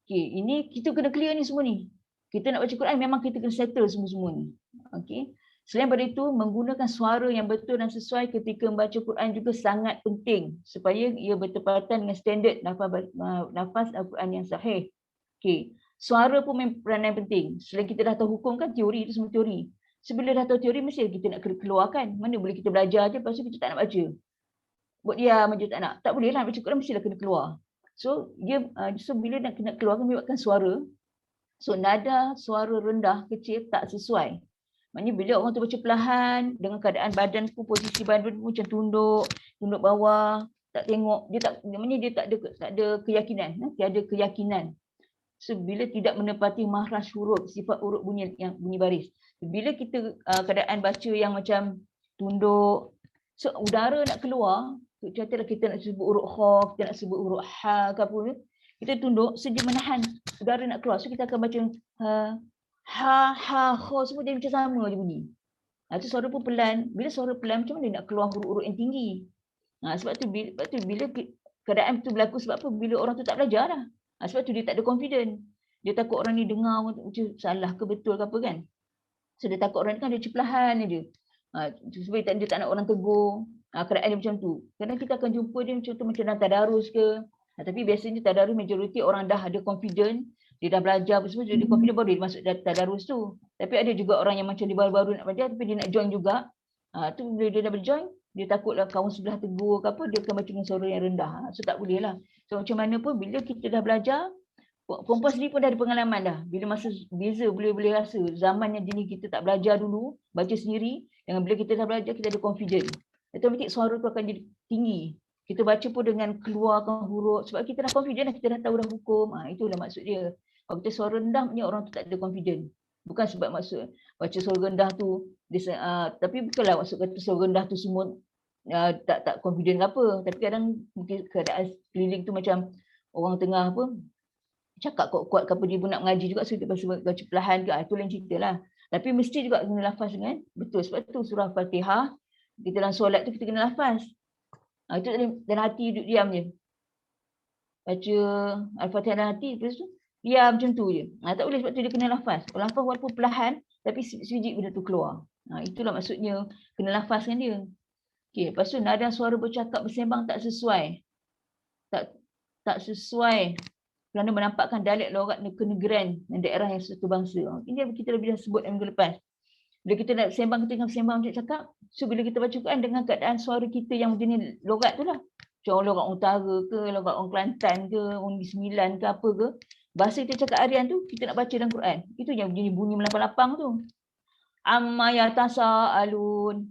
Okey, ini kita kena clear ni semua ni. Kita nak baca Quran memang kita kena settle semua-semua ni. Okey. Selain daripada itu, menggunakan suara yang betul dan sesuai ketika membaca Quran juga sangat penting supaya ia bertepatan dengan standard nafas Al-Quran yang sahih. Okey. Suara pun peranan penting. Selain kita dah tahu hukum kan, teori itu semua teori. Sebila dah tahu teori, mesti kita nak keluarkan. Mana boleh kita belajar je, lepas tu kita tak nak baca. Buat diam aja tak nak. Tak boleh lah, baca Quran mestilah kena keluar. So, bila nak keluarkan, menyebabkan suara. So, nada suara rendah, kecil, tak sesuai. Maksudnya bila orang tu baca perlahan, dengan keadaan badan pun, posisi badan pun macam tunduk bawah, tak tengok, dia tak ada keyakinan. Tiada keyakinan. So, bila tidak menepati makhraj huruf, sifat huruf bunyi yang bunyi baris. Bila kita keadaan baca yang macam tunduk, so udara nak keluar, contohnya kita nak sebut huruf kha, kita nak sebut huruf ha ke apa, kita tunduk, so dia menahan udara nak keluar. So kita akan baca ha, kha, semua dia macam sama je bunyi. Itu suara pun pelan. Bila suara pelan, macam mana nak keluar huruf-huruf yang tinggi? Sebab tu bila keadaan tu berlaku, sebab apa? Bila orang tu tak belajar lah. Sebab tu dia tak ada confident. Dia takut orang ni dengar macam salah ke betul ke apa kan. So dia takut orang ni kan dia ceplahan je. Sebab dia tak nak orang tegur. Keadaan dia macam tu. Kadang kita akan jumpa dia macam tu macam dalam tadarus ke. Tapi biasanya tadarus majoriti orang dah ada confident. Dia dah belajar semua, dia ada confident baru dia masuk tadarus tu. Tapi ada juga orang yang macam dia baru-baru nak belajar tapi dia nak join juga. Tu bila dia dah berjoin, dia takutlah kawan sebelah tegur ke apa, dia akan baca dengan suara yang rendah. So tak boleh lah. So macam mana pun bila kita dah belajar, perempuan sendiri pun dah ada pengalaman dah. Bila masa beza boleh rasa zaman yang jenis kita tak belajar dulu, baca sendiri, dengan bila kita dah belajar kita ada confident. Automatik suara tu akan jadi tinggi. Kita baca pun dengan keluarkan huruf sebab kita dah confident dah, kita dah tahu dah hukum. Itulah maksud dia. Kalau kita suara rendah, maknanya orang tu tak ada confident. Bukan sebab maksud baca suara rendah tu, tapi bukanlah maksud kata suara rendah tu semua tak confident ke apa. Tapi kadang mungkin keadaan keliling tu macam orang tengah apa, cakap kuat-kuat ke apa, dia pun nak mengaji juga, so dia baca perlahan ke, itu lain cerita lah. Tapi mesti juga kena lafaz dengan betul. Sebab tu surah Fatihah, kita dalam solat tu kita kena lafaz. Itu dalam hati duduk diam je. Baca Al-Fatihah dalam hati, lepas tu diam macam tu je. Tak boleh sebab tu dia kena lafaz. Lafaz walaupun perlahan, tapi sebiji benda tu keluar. Itulah maksudnya kena lafazkan dia. Okay, lepas tu nada suara bercakap bersembang tak sesuai. Tak sesuai kerana menampakkan dialek logat kenegeran dan daerah yang satu bangsa. Ini kita lebih dah sebut minggu lepas. Bila kita nak sembang, kita tengah sembang macam cakap. So bila kita baca Quran dengan keadaan suara kita yang jenis logat tu lah. orang utara ke, orang Kelantan ke, orang di Sembilan ke apa ke, bahasa kita cakap harian tu kita nak baca dalam Quran. Itu yang bunyi melapang-lapang tu. Amma yatasaalun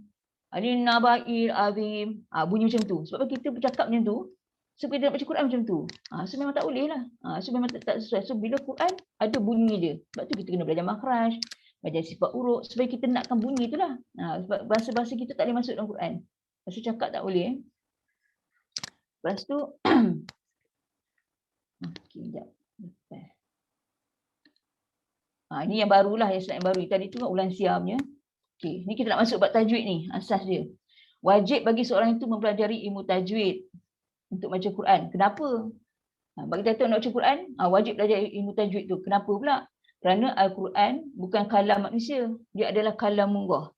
anin nabail azim. Bunyi macam tu. Sebab kita bercakap macam tu, so kita nak baca Quran macam tu. So memang tak boleh lah. So memang tak sesuai. So bila Quran ada bunyi dia. Sebab tu kita kena belajar makhraj, belajar sifat urut supaya kita nakkan bunyi tu lah. Sebab bahasa-bahasa kita tak boleh masuk dalam Quran. Bahasa cakap tak boleh. Lepas tu okey, sekejap. Ini yang barulah, yang slide yang baru. Tadi tu ulang siam punya. Okey, ni kita nak masuk bab tajwid ni, asas dia. Wajib bagi seorang itu mempelajari ilmu tajwid untuk baca Quran. Kenapa? Bagi kita nak baca Quran, wajib belajar ilmu tajwid tu. Kenapa pula? Kerana Al-Quran bukan kalam manusia. Dia adalah kalamullah.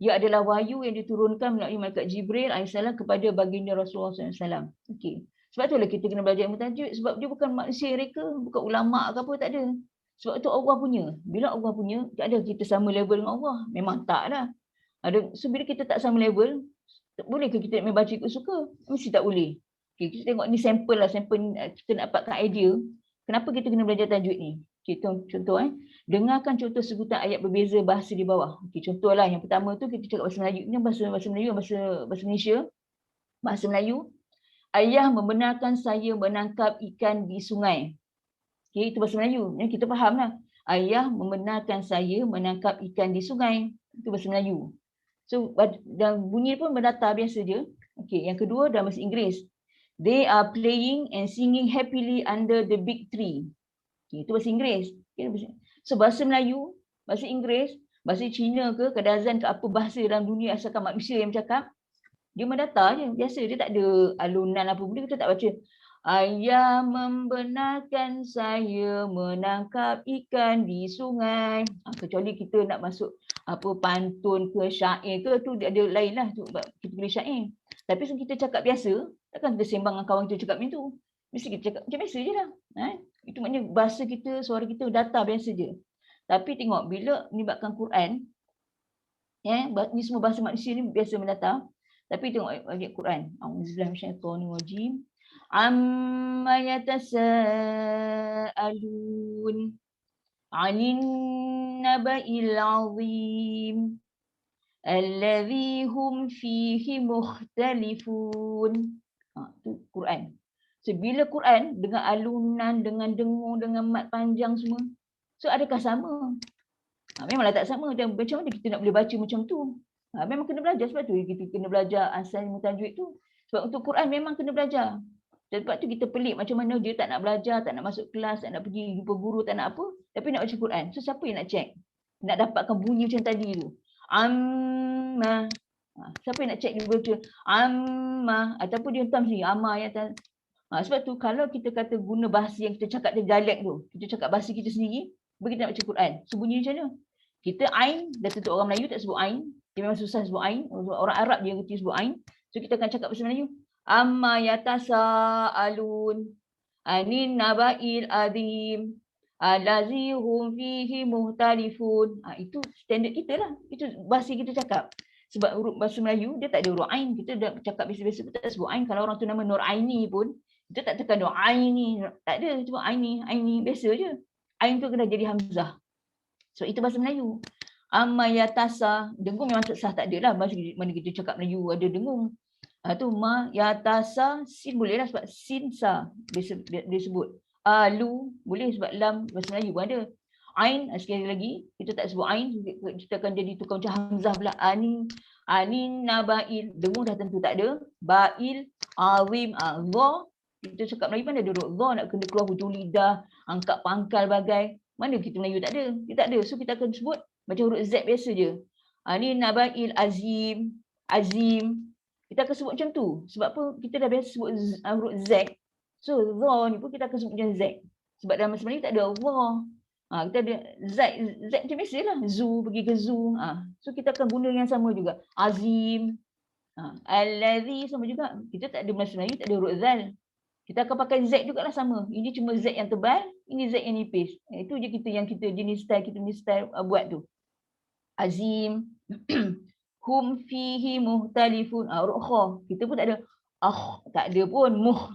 Dia adalah wahyu yang diturunkan melalui malaikat Jibril AS kepada baginda Rasulullah SAW. Okey. Sebab itulah kita kena belajar ilmu tajwid. Sebab dia bukan manusia mereka, bukan ulama' ke apa, tak ada. Sebab itu Allah punya. Bila Allah punya, tak ada kita sama level dengan Allah. Memang tak lah. So bila kita tak sama level, boleh ke kita nak baca ikut suka? Mesti tak boleh. Okay, kita tengok ni sampel lah, sampel kita nak dapatkan idea. Kenapa kita kena belajar tajwid ni? Okay, contoh dengarkan contoh sebutan ayat berbeza bahasa di bawah. Okay, contohlah yang pertama tu kita cakap bahasa Melayu. Ini bahasa Melayu, bahasa Malaysia. Bahasa Melayu. Ayah membenarkan saya menangkap ikan di sungai. Okay, itu bahasa Melayu. Yang kita faham lah. Ayah membenarkan saya menangkap ikan di sungai. Itu bahasa Melayu. So, dan bunyi pun berdatar biasa je. Okay, yang kedua dalam bahasa Inggeris. They are playing and singing happily under the big tree. Okay, itu bahasa Inggeris. Okay, so, bahasa Melayu, bahasa Inggeris, bahasa Cina ke, Kadazan ke apa bahasa dalam dunia asalkan manusia yang bercakap, dia mendatar je. Biasa, dia tak ada alunan apa pun. Kita tak baca. Ayah membenarkan saya menangkap ikan di sungai. Kecuali kita nak masuk apa pantun ke syair ke, tu dia ada lain lah. Kita boleh syair. Tapi kita cakap biasa, takkan kita sembang dengan kawan kita cakap macam tu. Mesti kita cakap macam biasa je lah. Itu maknanya bahasa kita, suara kita datar biasa je. Tapi tengok bila melibatkan Quran, ni semua bahasa manusia ni biasa mendatar. Tapi tengok ayat Quran. Auzubillahi minasyaitonirrajim. Amma yatasaalun 'anil naba'il 'azim alladzi hum fihi mukhtalifun. Itu Quran. So bila Quran dengan alunan, dengan dengung, dengan mat panjang semua, so adakah sama? Memanglah tak sama. Dan macam mana kita nak boleh baca macam tu? Memang kena belajar. Sebab tu kita kena belajar asal ilmu tajwid tu. Sebab untuk Quran memang kena belajar. Dan sebab tu kita pelik macam mana dia tak nak belajar, tak nak masuk kelas, tak nak pergi jumpa guru, tak nak apa. Tapi nak baca Quran. So siapa yang nak check? Nak dapatkan bunyi macam tadi tu. Amma. Siapa yang nak check dia baca? Amma. Ataupun dia hentam sini. Amma ya. Sebab tu kalau kita kata guna bahasa yang kita cakap dia dialek tu. Kita cakap bahasa kita sendiri. Bagi kita nak baca Quran. So bunyi macam mana? Kita ain, dah tentu orang Melayu tak sebut ain. Dia memang susah sebut ain. Orang Arab dia kerti sebut ain. So kita akan cakap bahasa Melayu. Amma yatasaalun anin naba'il azim allazi hum fihi muhtalifun. Itu standard kita lah. Itu bahasa kita cakap. Sebab huruf bahasa Melayu dia tak ada huruf ain. Kita dah cakap biasa-biasa tak sebut ain. Kalau orang tu nama Nur Aini pun, kita tak tekan Nur Aini. Tak ada. Cuma Aini. Aini biasa je. Ain tu kena jadi hamzah. So itu bahasa Melayu. Amma yatasa, dengung memang sah tak ada lah. Mana kita cakap Melayu ada dengung. Tu ma yatasa, sin boleh lah sebab sin sa dia sebut. Alu boleh sebab lam bahasa Melayu pun ada. Ain sekali lagi kita tak sebut ain, kita akan jadi tukar macam hamzah pula. Anin nabail, dengung dah tentu tak ada. Bail, awim, dha. Kita cakap Melayu mana ada huruf dha nak kena keluar hujung lidah, angkat pangkal bagai. Mana kita Melayu tak ada. Dia tak ada. So kita akan sebut macam huruf Z biasa je. Ni nabail azim. Azim. Kita akan sebut macam tu. Sebab apa? Kita dah biasa sebut huruf Z. So dha ni pun kita akan sebut macam Z. Sebab dalam bahasa Melayu tak ada dha. Kita ada Z macam biasa lah. Zoo, pergi ke zoo. So kita akan guna yang sama juga. Azim. Allazi sama juga. Kita tak ada bahasa Melayu, tak ada huruf zal. Kita akan pakai Z juga lah sama. Ini cuma Z yang tebal, ini Z yang nipis. Itu je kita yang kita jenis style, kita punya style buat tu. Azim. Hum fihi muhtalifun. Huruf kha. Kita pun tak ada tak ada pun.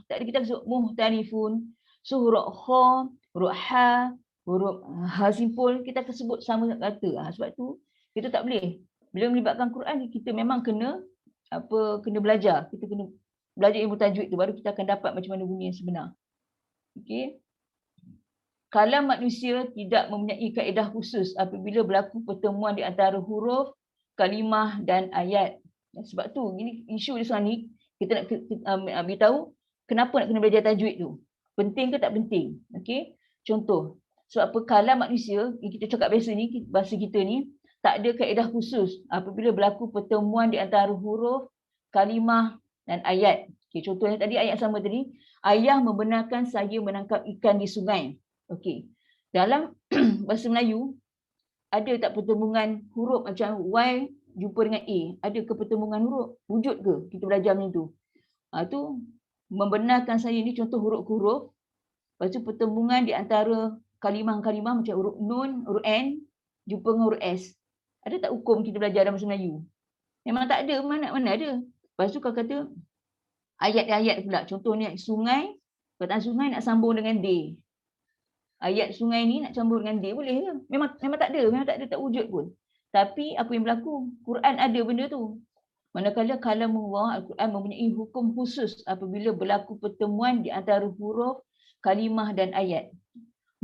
Tak ada, kita sebut muhtanifun. So huruf kha, huruf ha, huruf ha simpul kita akan sebut sama kata. Sebab tu kita tak boleh. Bila melibatkan Quran, kita memang kena kena belajar. Kita kena belajar ilmu tajwid tu, baru kita akan dapat macam mana bunyi yang sebenar. Okey. Kalam manusia tidak mempunyai kaedah khusus apabila berlaku pertemuan di antara huruf, kalimah dan ayat. Sebab tu ini isu di sana ni kita nak beritahu kenapa nak kena belajar tajwid tu. Penting ke tak penting? Okey. Contoh, sebab apa kalam manusia, kita cakap biasa ni, bahasa kita ni tak ada kaedah khusus apabila berlaku pertemuan di antara huruf, kalimah dan ayat. Okey, contohnya tadi ayat sama tadi, ayah membenarkan saya menangkap ikan di sungai. Okey. Dalam bahasa Melayu ada tak pertemuan huruf macam Y jumpa dengan A? Ada ke pertemuan huruf? Wujud ke? Kita belajar macam tu. Tu membenarkan saya ni contoh huruf ke huruf. Lepas tu pertemuan di antara kalimah-kalimah macam huruf nun, huruf N jumpa dengan huruf S. Ada tak hukum kita belajar dalam bahasa Melayu? Memang tak ada. Mana ada. Lepas tu kau kata ayat-ayat pula. Contohnya sungai. Perkataan sungai nak sambung dengan D. Ayat sungai ni nak campur dengan dia boleh ke? Memang tak ada, tak wujud pun. Tapi apa yang berlaku? Quran ada benda tu. Manakala kalamullah, Al-Quran mempunyai hukum khusus apabila berlaku pertemuan di antara huruf, kalimah dan ayat.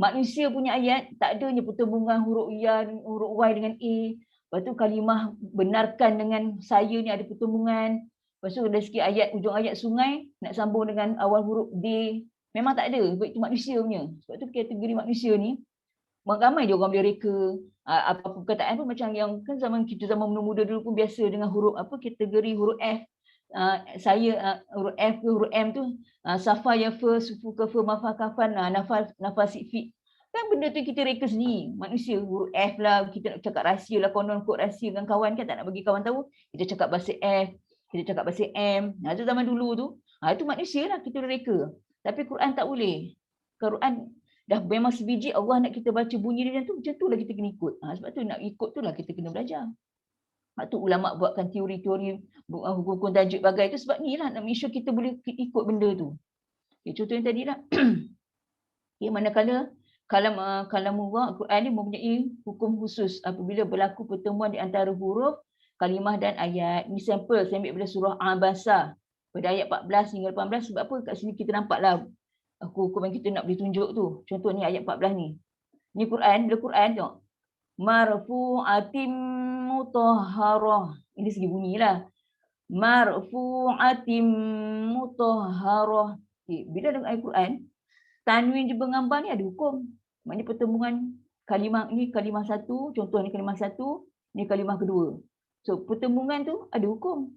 Manusia punya ayat tak adanya pertemuan huruf ya, huruf Y dengan A. Lepas tu kalimah benarkan dengan saya ni ada pertemuan. Lepas tu ada sikit ayat, ujung ayat sungai nak sambung dengan awal huruf D. Memang tak ada, sebab itu manusia punya. Sebab tu kategori manusia ni, ramai je orang boleh reka. Apa-apa perkataan pun macam yang kan zaman kita zaman muda-muda dulu pun biasa dengan huruf kategori huruf F. Huruf F ke huruf M tu, safa ya fa, sufu ka fa, mafa kafan, nafas sikfi. Kan benda tu kita reka sendiri. Manusia huruf F lah, kita nak cakap rahsia lah, konon kod rahsia dengan kawan kan, tak nak bagi kawan tahu. Kita cakap bahasa F, kita cakap bahasa M. Itu zaman dulu tu. Itu manusia lah, kita reka. Tapi Quran tak boleh. Quran dah memang sebiji Allah nak kita baca bunyi dia macam tu lah kita kena ikut. Sebab tu nak ikut tu lah kita kena belajar. Sebab tu ulama buatkan teori-teori hukum tajwid bagai tu sebab ni lah nak make sure kita boleh ikut benda tu. Okay, contoh yang tadi lah. Okay, manakala kalamullah Quran ni mempunyai hukum khusus apabila berlaku pertemuan di antara huruf, kalimah dan ayat. Ni sampel saya ambil pada surah Abasa. Pada ayat 14 hingga 18 sebab apa kat sini kita nampaklah hukum yang kita nak boleh tunjuk tu. Contoh ni ayat 14 ni. Ni Quran, bila Quran tengok. Marfu'atim mutahharah. Ini segi bunyilah. Marfu'atim mutahharah. Okay. Bila dengan ayat Quran, tanwin jumpa dengan ba ni ada hukum. Maknanya pertemuan kalimah ni kalimah satu, contoh ni kalimah satu, ni kalimah kedua. So pertemuan tu ada hukum.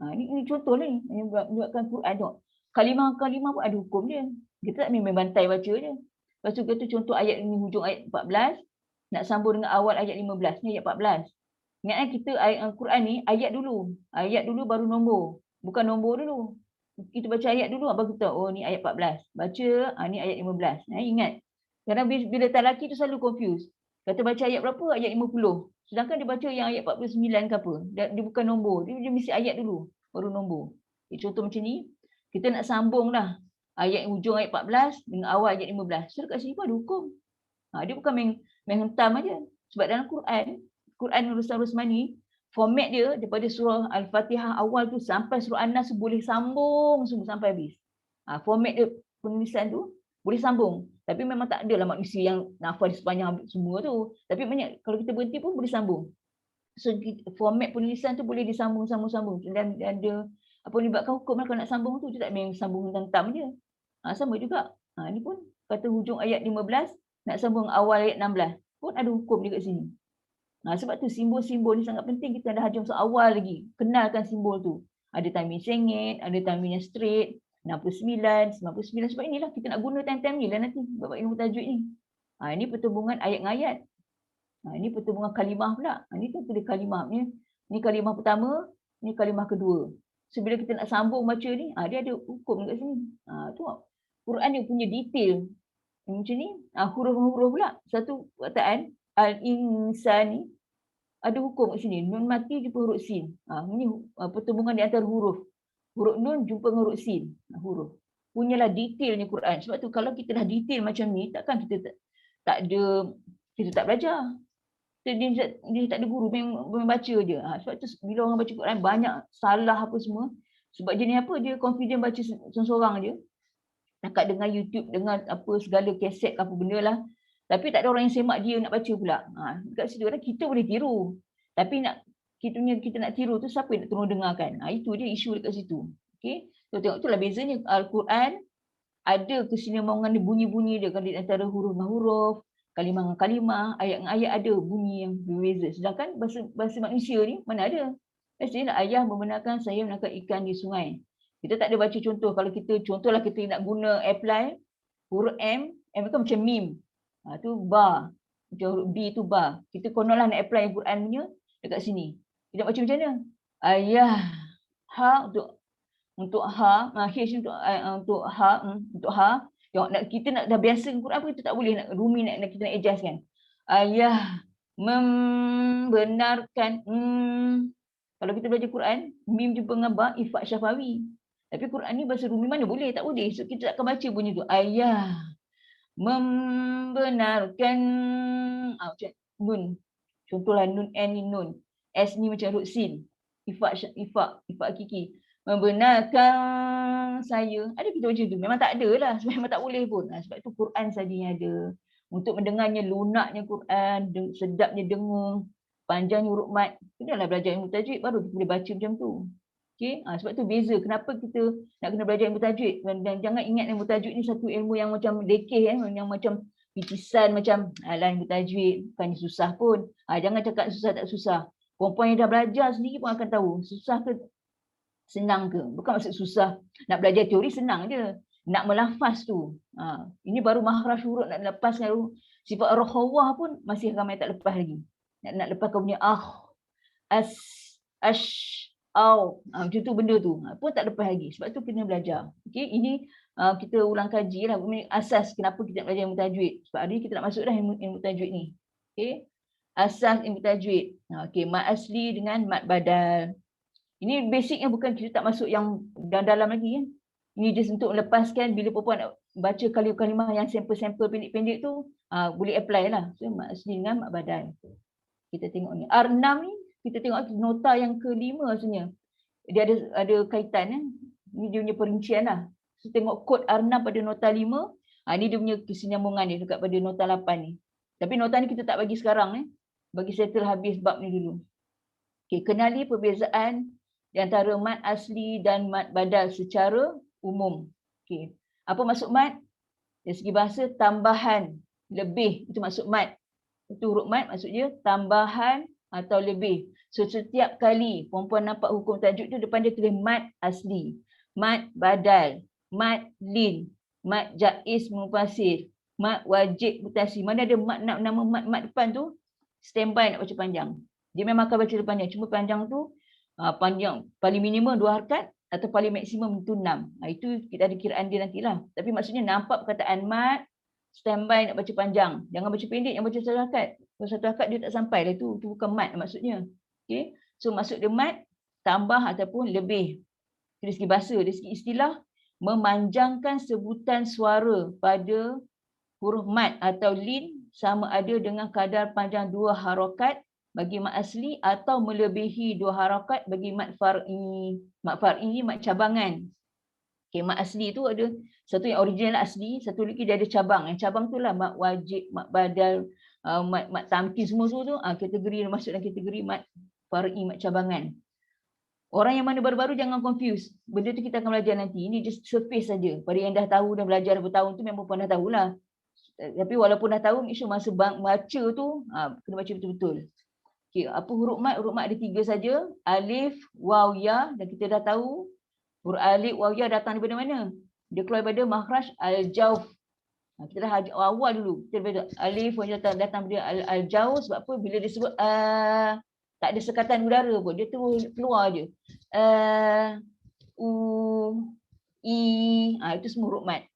Ini contoh lah ni yang buatkan Quran tengok. Kalimah-kalimah pun ada hukum dia. Kita tak memang bantai baca dia. Lepas tu kata contoh ayat ni hujung ayat 14 nak sambung dengan awal ayat 15. Ni ayat 14. Ingatkan kita ayat Quran ni ayat dulu. Ayat dulu baru nombor. Bukan nombor dulu. Kita baca ayat dulu baru kita oh ni ayat 14. Baca ni ayat 15. Ingat. Kerana bila tak lelaki tu selalu confuse. Kata baca ayat berapa? Ayat 50. Sedangkan dia baca yang ayat 49 ke apa. Dia bukan nombor. Dia mesti ayat dulu. Baru nombor. Contoh macam ni. Kita nak sambung lah. Ayat hujung ayat 14 dengan awal ayat 15. So kat sini pun ada hukum. Dia bukan main hentam aja. Sebab dalam Quran Rusman ni, format dia daripada surah Al-Fatihah awal tu sampai surah An-Nas boleh sambung semua sampai habis. Format dia penulisan tu boleh sambung. Tapi memang tak adalah manusia yang nafal sepanjang semua tu. Tapi banyak kalau kita berhenti pun boleh sambung. So format penulisan tu boleh disambung-sambung. Dan dia apa melibatkan hukum kalau nak sambung tu dia tak main sambung hentam je. Sama juga. Ni pun kata hujung ayat 15 nak sambung awal ayat 16 pun ada hukum dia kat sini. Sebab tu simbol-simbol ni sangat penting kita dah hajam awal lagi. Kenalkan simbol tu. Ada tanwin sengit, ada tanwin yang straight, 69, 99. Sebab inilah kita nak guna time-time ni lah nanti. Bab ilmu tajwid ni. Ini pertembungan ayat dengan ayat. Ini pertembungan kalimah pula. Ini tu tulis kalimah ni. Ni kalimah pertama, ni kalimah kedua. So bila kita nak sambung baca ni, dia ada hukum dekat sini. Tu Quran dia punya detail. Macam ni, huruf-huruf pula. Satu perkataan, al-insan ni, ada hukum kat sini. Nun mati jumpa huruf sin. Ini pertembungan di antara huruf. huruf nun jumpa dengan huruf sin, huruf. Punyalah detailnya Quran. Sebab tu kalau kita dah detail macam ni, takkan kita tak ada, kita tak belajar. Dia tak ada guru, memang baca je. Sebab tu bila orang baca Quran banyak salah apa semua. Sebab dia ni apa, dia confident baca seorang-seorang je. Dekat dengar YouTube, dengar apa segala kaset apa benda lah. Tapi tak ada orang yang semak dia nak baca pula. Dekat situ kan kita boleh tiru. Tapi kita nak tiru tu siapa yang nak tolong dengarkan. Itu dia isu dekat situ. Okey. So tengok itulah bezanya Al-Quran ada kesinambungan bunyi-bunyi dia kan, di antara huruf dengan huruf, kalimah dengan kalimah, ayat dengan ayat ada bunyi yang berbeza. Sedangkan bahasa manusia ni mana ada. Biasanya ayah membenarkan saya menangkap ikan di sungai. Kita tak ada baca contoh. Kalau kita contohlah kita nak guna apply huruf M tu macam mim. Tu ba. Macam huruf B tu ba. Kita konolah nak apply Quran punya dekat sini. Kita baca macam mana? Ayah, ha untuk ha, H untuk ha, untuk ha. Kita nak dah biasa Quran apa, kita tak boleh nak rumi, kita nak adjust kan. Ayah membenarkan. Kalau kita belajar Quran, mim jumpa dengan ba, ifat syafawi. Tapi Quran ni bahasa rumi mana boleh, tak boleh. So kita tak akan baca bunyi tu. Ayah membenarkan. Macam nun. Contohlah nun N ni nun. S ni macam huruf sin. Ifat hakiki. Membenarkan saya. Ada kita baca tu? Memang tak ada lah. Memang tak boleh pun. Sebab itu Quran saja yang ada. Untuk mendengarnya lunaknya Quran, sedapnya dengung, panjangnya huruf mat. Kenalah belajar ilmu tajwid baru kita boleh baca macam tu. Okey, sebab tu beza kenapa kita nak kena belajar ilmu tajwid. Dan jangan ingat ilmu tajwid ni satu ilmu yang macam lekeh yang macam picisan macam ilmu tajwid bukan susah pun. Jangan cakap susah tak susah. Perempuan yang dah belajar sendiri pun akan tahu susah ke senang ke. Bukan maksud susah. Nak belajar teori senang je. Nak melafaz tu. Ini baru makhraj huruf nak lepaskan sifat rohawah pun masih ramai tak lepas lagi. Nak lepaskan punya as, ash, au. Macam tu benda tu. Pun tak lepas lagi. Sebab tu kena belajar. Okey, ini kita ulang kaji lah. Ini asas kenapa kita nak belajar ilmu tajwid. Sebab hari ni kita nak masuk dah ilmu tajwid ni. Okey. Asas ilmu tajwid. Okey, mat asli dengan mat badal. Ini basicnya, bukan kita tak masuk yang dalam lagi ya. Ini just untuk melepaskan bila perempuan nak baca kalimah yang sampel-sampel pendek-pendek tu, boleh apply lah. So mat asli dengan mat badal. Kita tengok ni. R6 ni kita tengok nota yang kelima sebenarnya. Dia ada kaitan ya. Ini dia punya perincian lah. So tengok kod R6 pada nota 5. Ini dia punya kesinambungan dia dekat pada nota 8 ni. Tapi nota ni kita tak bagi sekarang. Bagi settle habis bab ni dulu. Okay, kenali perbezaan di antara mat asli dan mat badal secara umum. Okay. Apa maksud mat? Dari segi bahasa, tambahan, lebih. Itu maksud mat. Itu huruf mat maksudnya tambahan atau lebih. So setiap kali perempuan nampak hukum tajuk tu, depan dia tulis mat asli, mat badal, mat lin, mat jaiz mufassir, mat wajib mutasi. Mana ada mat nama mat depan tu, standby nak baca panjang. Dia memang akan baca panjang. Cuma panjang tu panjang paling minimum 2 harakat atau paling maksimum itu 6. Itu kita ada kiraan dia nantilah. Tapi maksudnya nampak perkataan mat, standby nak baca panjang. Jangan baca pendek, yang baca 1 harakat. Kalau 1 harakat dia tak sampai lah, itu bukan mat maksudnya. Okay. So maksud dia mat, tambah ataupun lebih. Dari segi bahasa, dari segi istilah, memanjangkan sebutan suara pada huruf mat atau lin sama ada dengan kadar panjang 2 harakat bagi mat asli atau melebihi 2 harakat bagi mat far'i. Mat far'i ni mat cabangan. Okay, mat asli tu ada satu yang original asli, satu lagi dia ada cabang. Yang cabang tu lah mat wajib, mat badal, mat tamkin semua tu kategori masuk dalam kategori mat far'i, mat cabangan. Orang yang mana baru-baru jangan confuse. Benda tu kita akan belajar nanti. Ini just surface saja. Pada yang dah tahu dan belajar bertahun tu memang pun dah tahulah. Tapi walaupun dah tahu, make sure masa baca tu kena baca betul-betul. Okay, apa huruf mat? Huruf mat ada 3 saja. Alif, waw, ya. Dan kita dah tahu huruf alif, waw, ya datang daripada mana? Dia keluar daripada makhraj al-jawf. Kita dah awal dulu. Kita daripada alif, waw, ya datang daripada al-jawf. Sebab apa? Bila dia sebut tak ada sekatan udara pun. Dia terus keluar je. U, I. Itu semua huruf mat.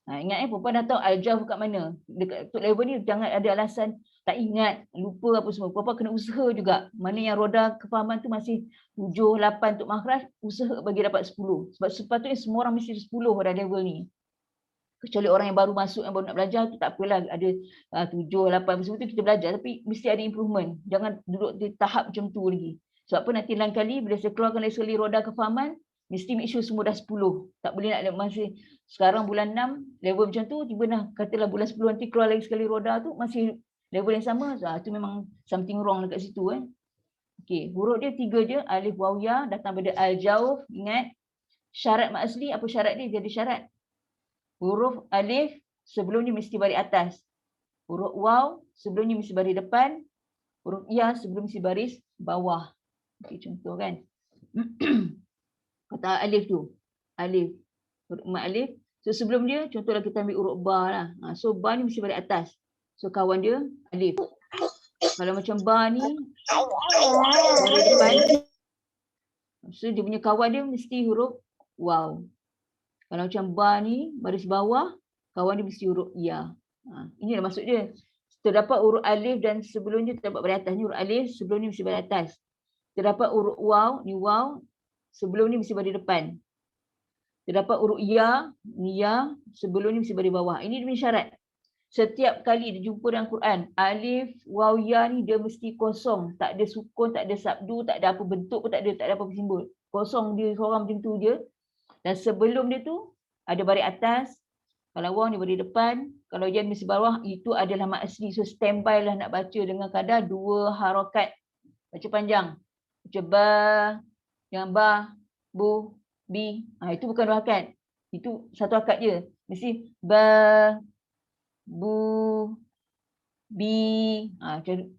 Ingat perempuan dah tahu al-jawf kat mana. Dekat untuk level ni jangan ada alasan tak ingat, lupa apa semua. Perempuan kena usaha juga. Mana yang roda kefahaman tu masih 7, 8 untuk makhraj, usaha bagi dapat 10. Sebab sepatutnya semua orang mesti 10 pada level ni. Kecuali orang yang baru masuk, yang baru nak belajar tu tak apalah. Ada 7, 8, semua tu kita belajar. Tapi mesti ada improvement. Jangan duduk di tahap macam tu lagi. Sebab apa nanti lain kali bila saya keluarkan lagi sekali roda kefahaman, mesti make sure semua dah 10. Tak boleh nak masih sekarang bulan 6, level macam tu, tiba dah katalah bulan 10 nanti keluar lagi sekali roda tu, masih level yang sama. Tu memang something wrong dekat situ. Okey, huruf dia 3 je, alif, waw, ya, datang pada al-jawf. Ingat, syarat mak asli, apa syarat dia? Jadi syarat. Huruf alif sebelumnya mesti baris atas. Huruf waw sebelumnya mesti baris depan. Huruf ya sebelum mesti baris bawah. Okey, contoh kan. Kata alif tu. Alif. Huruf mat alif. So sebelum dia, contohlah kita ambil huruf ba lah. So ba ni mesti baris atas. So kawan dia alif. Kalau macam ba ni baris depan. So dia punya kawan dia mesti huruf waw. Kalau macam ba ni baris bawah, kawan dia mesti huruf ya. Inilah maksud dia. Terdapat huruf alif dan sebelumnya terdapat baris atas. Ni huruf alif, sebelum ni mesti baris atas. Terdapat huruf waw, ni waw, sebelum ni mesti baris depan. Terdapat huruf ya, ni ya, sebelum ni mesti baris bawah. Ini dia syarat. Setiap kali dia jumpa dalam Quran, alif, waw, ya ni dia mesti kosong. Tak ada sukun, tak ada sabdu, tak ada apa bentuk pun tak ada apa simbol. Kosong dia seorang macam tu je. Dan sebelum dia tu ada baris atas. Kalau waw ni baris depan, kalau ya mesti bawah, itu adalah mat asli. So standby lah nak baca dengan kadar 2 harakat. Baca panjang. Baca ba, yang ba, bu, bi. Itu bukan 2 harakat. Itu 1 harakat je. Mesti ba, bu, bi.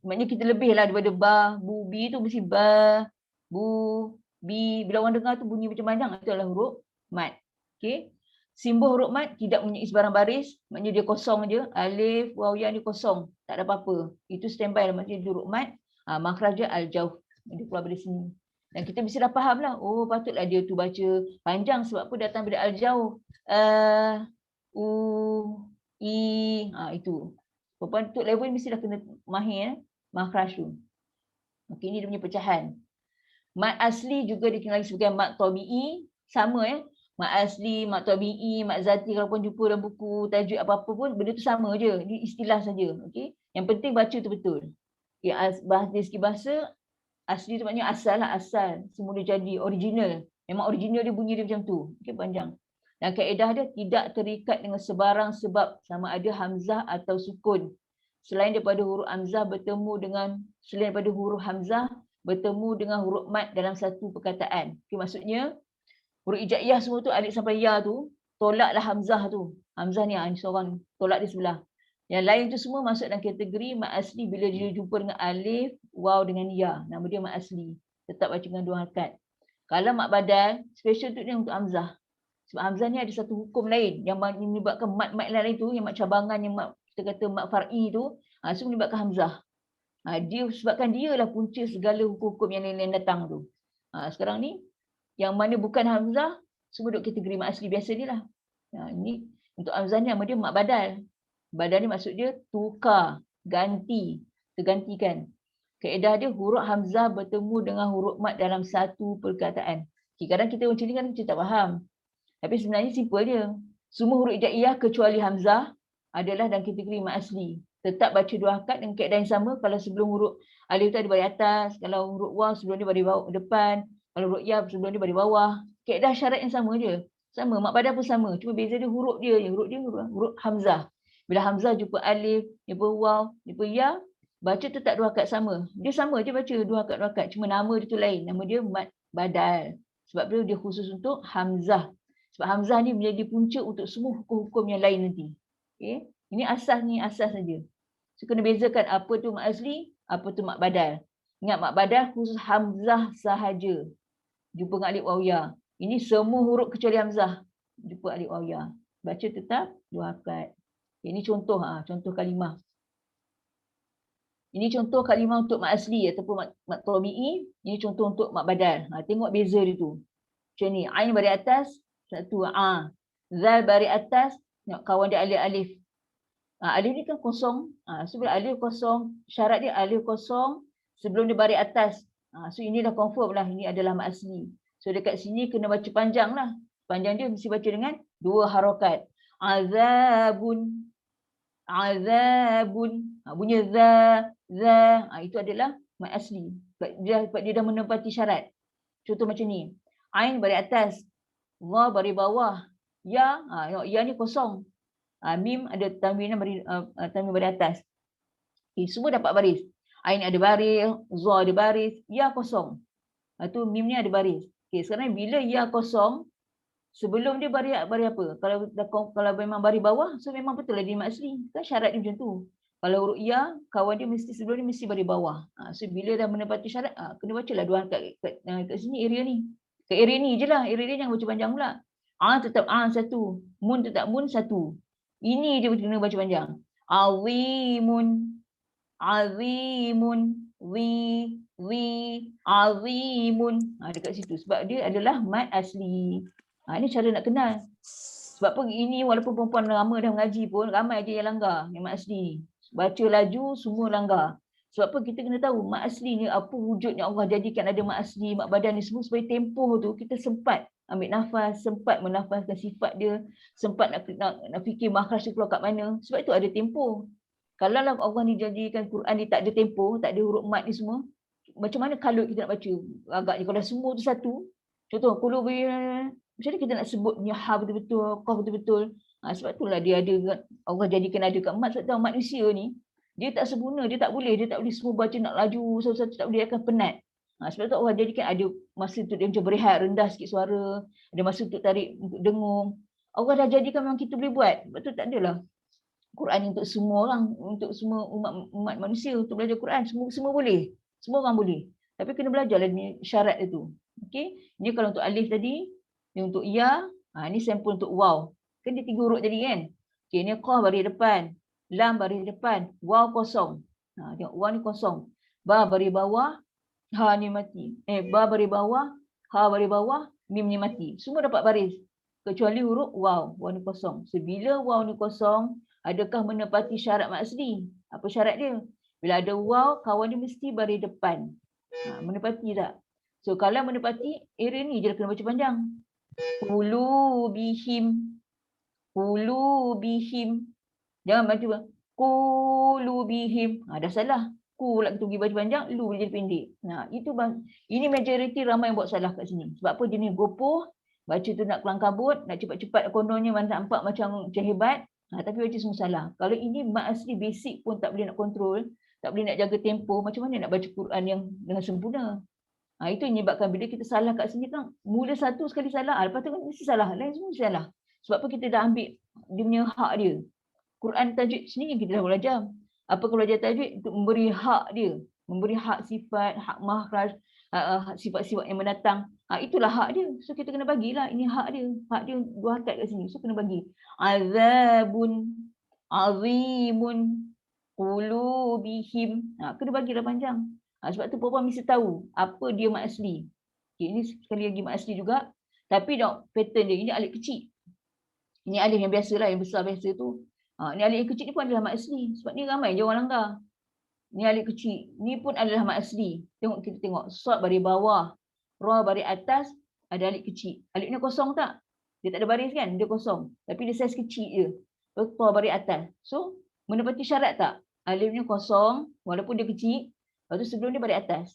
Maknanya kita lebih lah daripada ba, bu, bi tu mesti ba, bu, bi. Bila orang dengar tu bunyi macam panjang, itu adalah huruf mat. Okey. Simbol huruf mat tidak mempunyai sebarang baris. Maknanya dia kosong je. Alif, waw, ya ni kosong. Tak ada apa-apa. Itu standby lah. Maksudnya huruf mat. Makhraj dia al-jawf. Dia keluar dari sini. Dan kita mesti dah faham lah. Oh patutlah dia tu baca panjang. Sebab apa datang dari al-jawf. U, I. Itu. Perempuan untuk level ni mesti dah kena mahir. Makhraj tu. Okey, ini dia punya pecahan. Mat asli juga dikenali sebagai mat tabi'i. Sama mat asli, mat tabi'i, mat zati, kalau pun jumpa dalam buku tajuk apa-apa pun benda tu sama je. Ini istilah saja. Okey. Yang penting baca tu betul. Okay, dari segi bahasa asli tu maknanya asal lah, asal semula jadi original. Memang original dia bunyi dia macam tu. Okey, panjang. Dan kaedah dia tidak terikat dengan sebarang sebab sama ada hamzah atau sukun. Selain daripada huruf hamzah selain daripada huruf hamzah bertemu dengan huruf mat dalam satu perkataan. Okey, maksudnya huruf hijaiyah semua tu alif sampai ya tu, tolaklah hamzah tu. Hamzah ni seorang tolak di sebelah. Yang lain tu semua masuk dalam kategori mat asli bila dia jumpa dengan alif, waw dengan ya. Nama dia mat asli. Tetap baca dengan 2 harakat. Kalau mat badal, special tu dia untuk hamzah. Sebab hamzah ni ada satu hukum lain yang menyebabkan mat-mat lain tu, yang mat cabangan, yang mat, kita kata mat far'i tu, semua menyebabkan hamzah. Sebabkan dia lah punca segala hukum-hukum yang lain-lain datang tu. Sekarang ni, yang mana bukan hamzah, semua duduk kategori mat asli biasa dia lah. Ini untuk hamzah ni nama dia mat badal. Badal ni maksud dia tukar, ganti, tergantikan. Kaedah dia huruf hamzah bertemu dengan huruf mat dalam satu perkataan. Kadang kita macam ni kan kita tak faham. Tapi sebenarnya simple dia. Semua huruf hijaiyah kecuali hamzah adalah dalam kategori mat asli. Tetap baca 2 harakat dengan kaedah yang sama. Kalau sebelum huruf alif tu ada baris atas, kalau huruf waw sebelum dia baris depan, kalau huruf ya sebelum dia baris bawah. Kaedah syarat yang sama je. Sama, mat badal pun sama. Cuma beza dia huruf dia je. Huruf hamzah. Bila hamzah jumpa alif, jumpa waw, jumpa ya, baca tetap 2 harakat sama. Dia sama je baca 2 harakat. Cuma nama dia tu lain. Nama dia mat badal. Sebab dia khusus untuk hamzah. Sebab hamzah ni menjadi punca untuk semua hukum-hukum yang lain nanti. Okay? Ini asas saja. So kena bezakan apa tu mat asli, apa tu mat badal. Ingat mat badal khusus hamzah sahaja. Jumpa dengan alif waw ya. Ini semua huruf kecuali hamzah. Jumpa alif waw ya. Baca tetap 2 harakat. Ini contoh kalimah. Ini contoh kalimah untuk mat asli ataupun mat tabi'i. Ini contoh untuk mat badal. Tengok beza dia tu. Macam ni, ain baris atas, satu zal baris atas, kawan dia alif. Alif ni kan kosong. Sebelum alif kosong, syarat dia alif kosong sebelum dia baris atas. So ini dah confirm lah, ini adalah mat asli. So dekat sini kena baca panjang lah. Panjang dia mesti baca dengan 2 harakat. Azabun. Azabun. Bunyi za. Itu adalah mat asli. Dia dah menepati syarat. Contoh macam ni. Ain baris atas. Ra baris bawah. Ya, ya ni kosong. Mim ada tanwin baris atas. Okay, semua dapat baris. Ain ada baris, za ada baris, ya kosong. Tu mim ni ada baris. Okay, sekarang bila ya kosong, sebelum dia baris apa? Kalau memang baris bawah, so memang betul lah dia mat asli. Kan syarat dia macam tu. Kalau huruf ya, kawan dia mesti sebelum ni mesti baris bawah. So bila dah menepati syarat, kena bacalah 2 harakat kat sini area ni. Kat area ni je lah, area dia jangan baca panjang pula. Tetap satu, mun tetap mun satu. Ini je kena baca panjang. Azimun. Azimun. Azimun. Dekat situ. Sebab dia adalah mat asli. Ini cara nak kenal. Sebab apa ini walaupun perempuan lama dah mengaji pun, ramai je yang langgar yang mat asli ni. Baca laju, semua langgar. Sebab apa kita kena tahu mat asli ni apa wujudnya Allah jadikan ada mat asli, mat badan ni semua supaya tempoh tu kita sempat ambil nafas, sempat menafaskan sifat dia, sempat nak fikir makhraj dia keluar kat mana. Sebab itu ada tempoh. Kalau lah Allah ni jadikan Quran ni tak ada tempoh, tak ada huruf mat ni semua, macam mana kalut kita nak baca? Agaknya kalau semua tu satu, contoh qulub, macam mana kita nak sebut ni ha betul-betul, qaf betul-betul. Sebab itulah dia ada, Allah jadikan ada kat mat. Sebab tahu manusia ni dia tak sempurna, dia tak boleh semua baca nak laju satu-satu, tak boleh, akan penat. Sebab tu Allah jadikan ada masa untuk dia macam berehat, rendah sikit suara, ada masa untuk tarik, untuk dengung. Allah dah jadikan memang kita boleh buat. Sebab tu tak adalah Quran untuk semua orang, untuk semua umat manusia untuk belajar Quran, semua boleh. Semua orang boleh. Tapi kena belajarlah syarat itu. Okey. Ini kalau untuk alif tadi, ni untuk ya, ni sampel untuk waw. Kan dia 3 huruf tadi kan. Okey, ni qaf baris depan, lam baris depan, waw kosong. Tengok waw ni kosong. Ba baris bawah, ha ni mati. Ba baris bawah, ha baris bawah, mim ni mati. Semua dapat baris. Kecuali huruf waw. Waw ni kosong. So, bila waw ni kosong, adakah menepati syarat mat asli? Apa syarat dia? Bila ada waw, kawan dia mesti baris depan. Menepati tak? So, kalau menepati, area ni je kena baca panjang. Qulubihim. Qulubihim. Jangan baca qulubihim. Dah salah. Ku pula kita pergi baca panjang, lu boleh jadi pendek. Ini majoriti ramai yang buat salah kat sini. Sebab apa? Jenis gopoh, baca tu nak kelang kabut, nak cepat-cepat kononnya nampak macam hebat, tapi baca semua salah. Kalau ini mat asli basic pun tak boleh nak kontrol, tak boleh nak jaga tempo, macam mana nak baca Quran yang dengan sempurna? Itu yang menyebabkan bila kita salah kat sini kan, mula satu sekali salah, lepas tu mesti salah, lain semua mesti salah. Sebab apa? Kita dah ambil dia punya hak dia. Quran tajwid sini yang kita dah belajar. Apa kalau belajar tajwid? Untuk memberi hak dia, memberi hak sifat, hak makhraj, sifat-sifat yang mendatang. Itulah hak dia. So kita kena bagilah, ini hak dia. Hak dia 2 harakat kat sini. So kena bagi. Azabun, azimun, qulubihim. Kena bagilah panjang. Sebab tu perempuan mesti tahu apa dia mat asli. Okay, ini sekali lagi mat asli juga. Tapi pattern dia, ini alif kecil. Ini alif yang biasa lah, yang besar biasa tu. Ni alif yang kecil ni pun adalah mat asli. Sebab ni ramai je orang langgar. Ni alif kecil. Ni pun adalah mat asli. Kita tengok. Shad baris bawah. Ra baris atas. Ada alif kecil. Alif ni kosong tak? Dia tak ada baris kan? Dia kosong. Tapi dia saiz kecil je. Ta baris atas. So, menepati syarat tak? Alif ni kosong. Walaupun dia kecil. Lepas tu sebelum dia baris atas.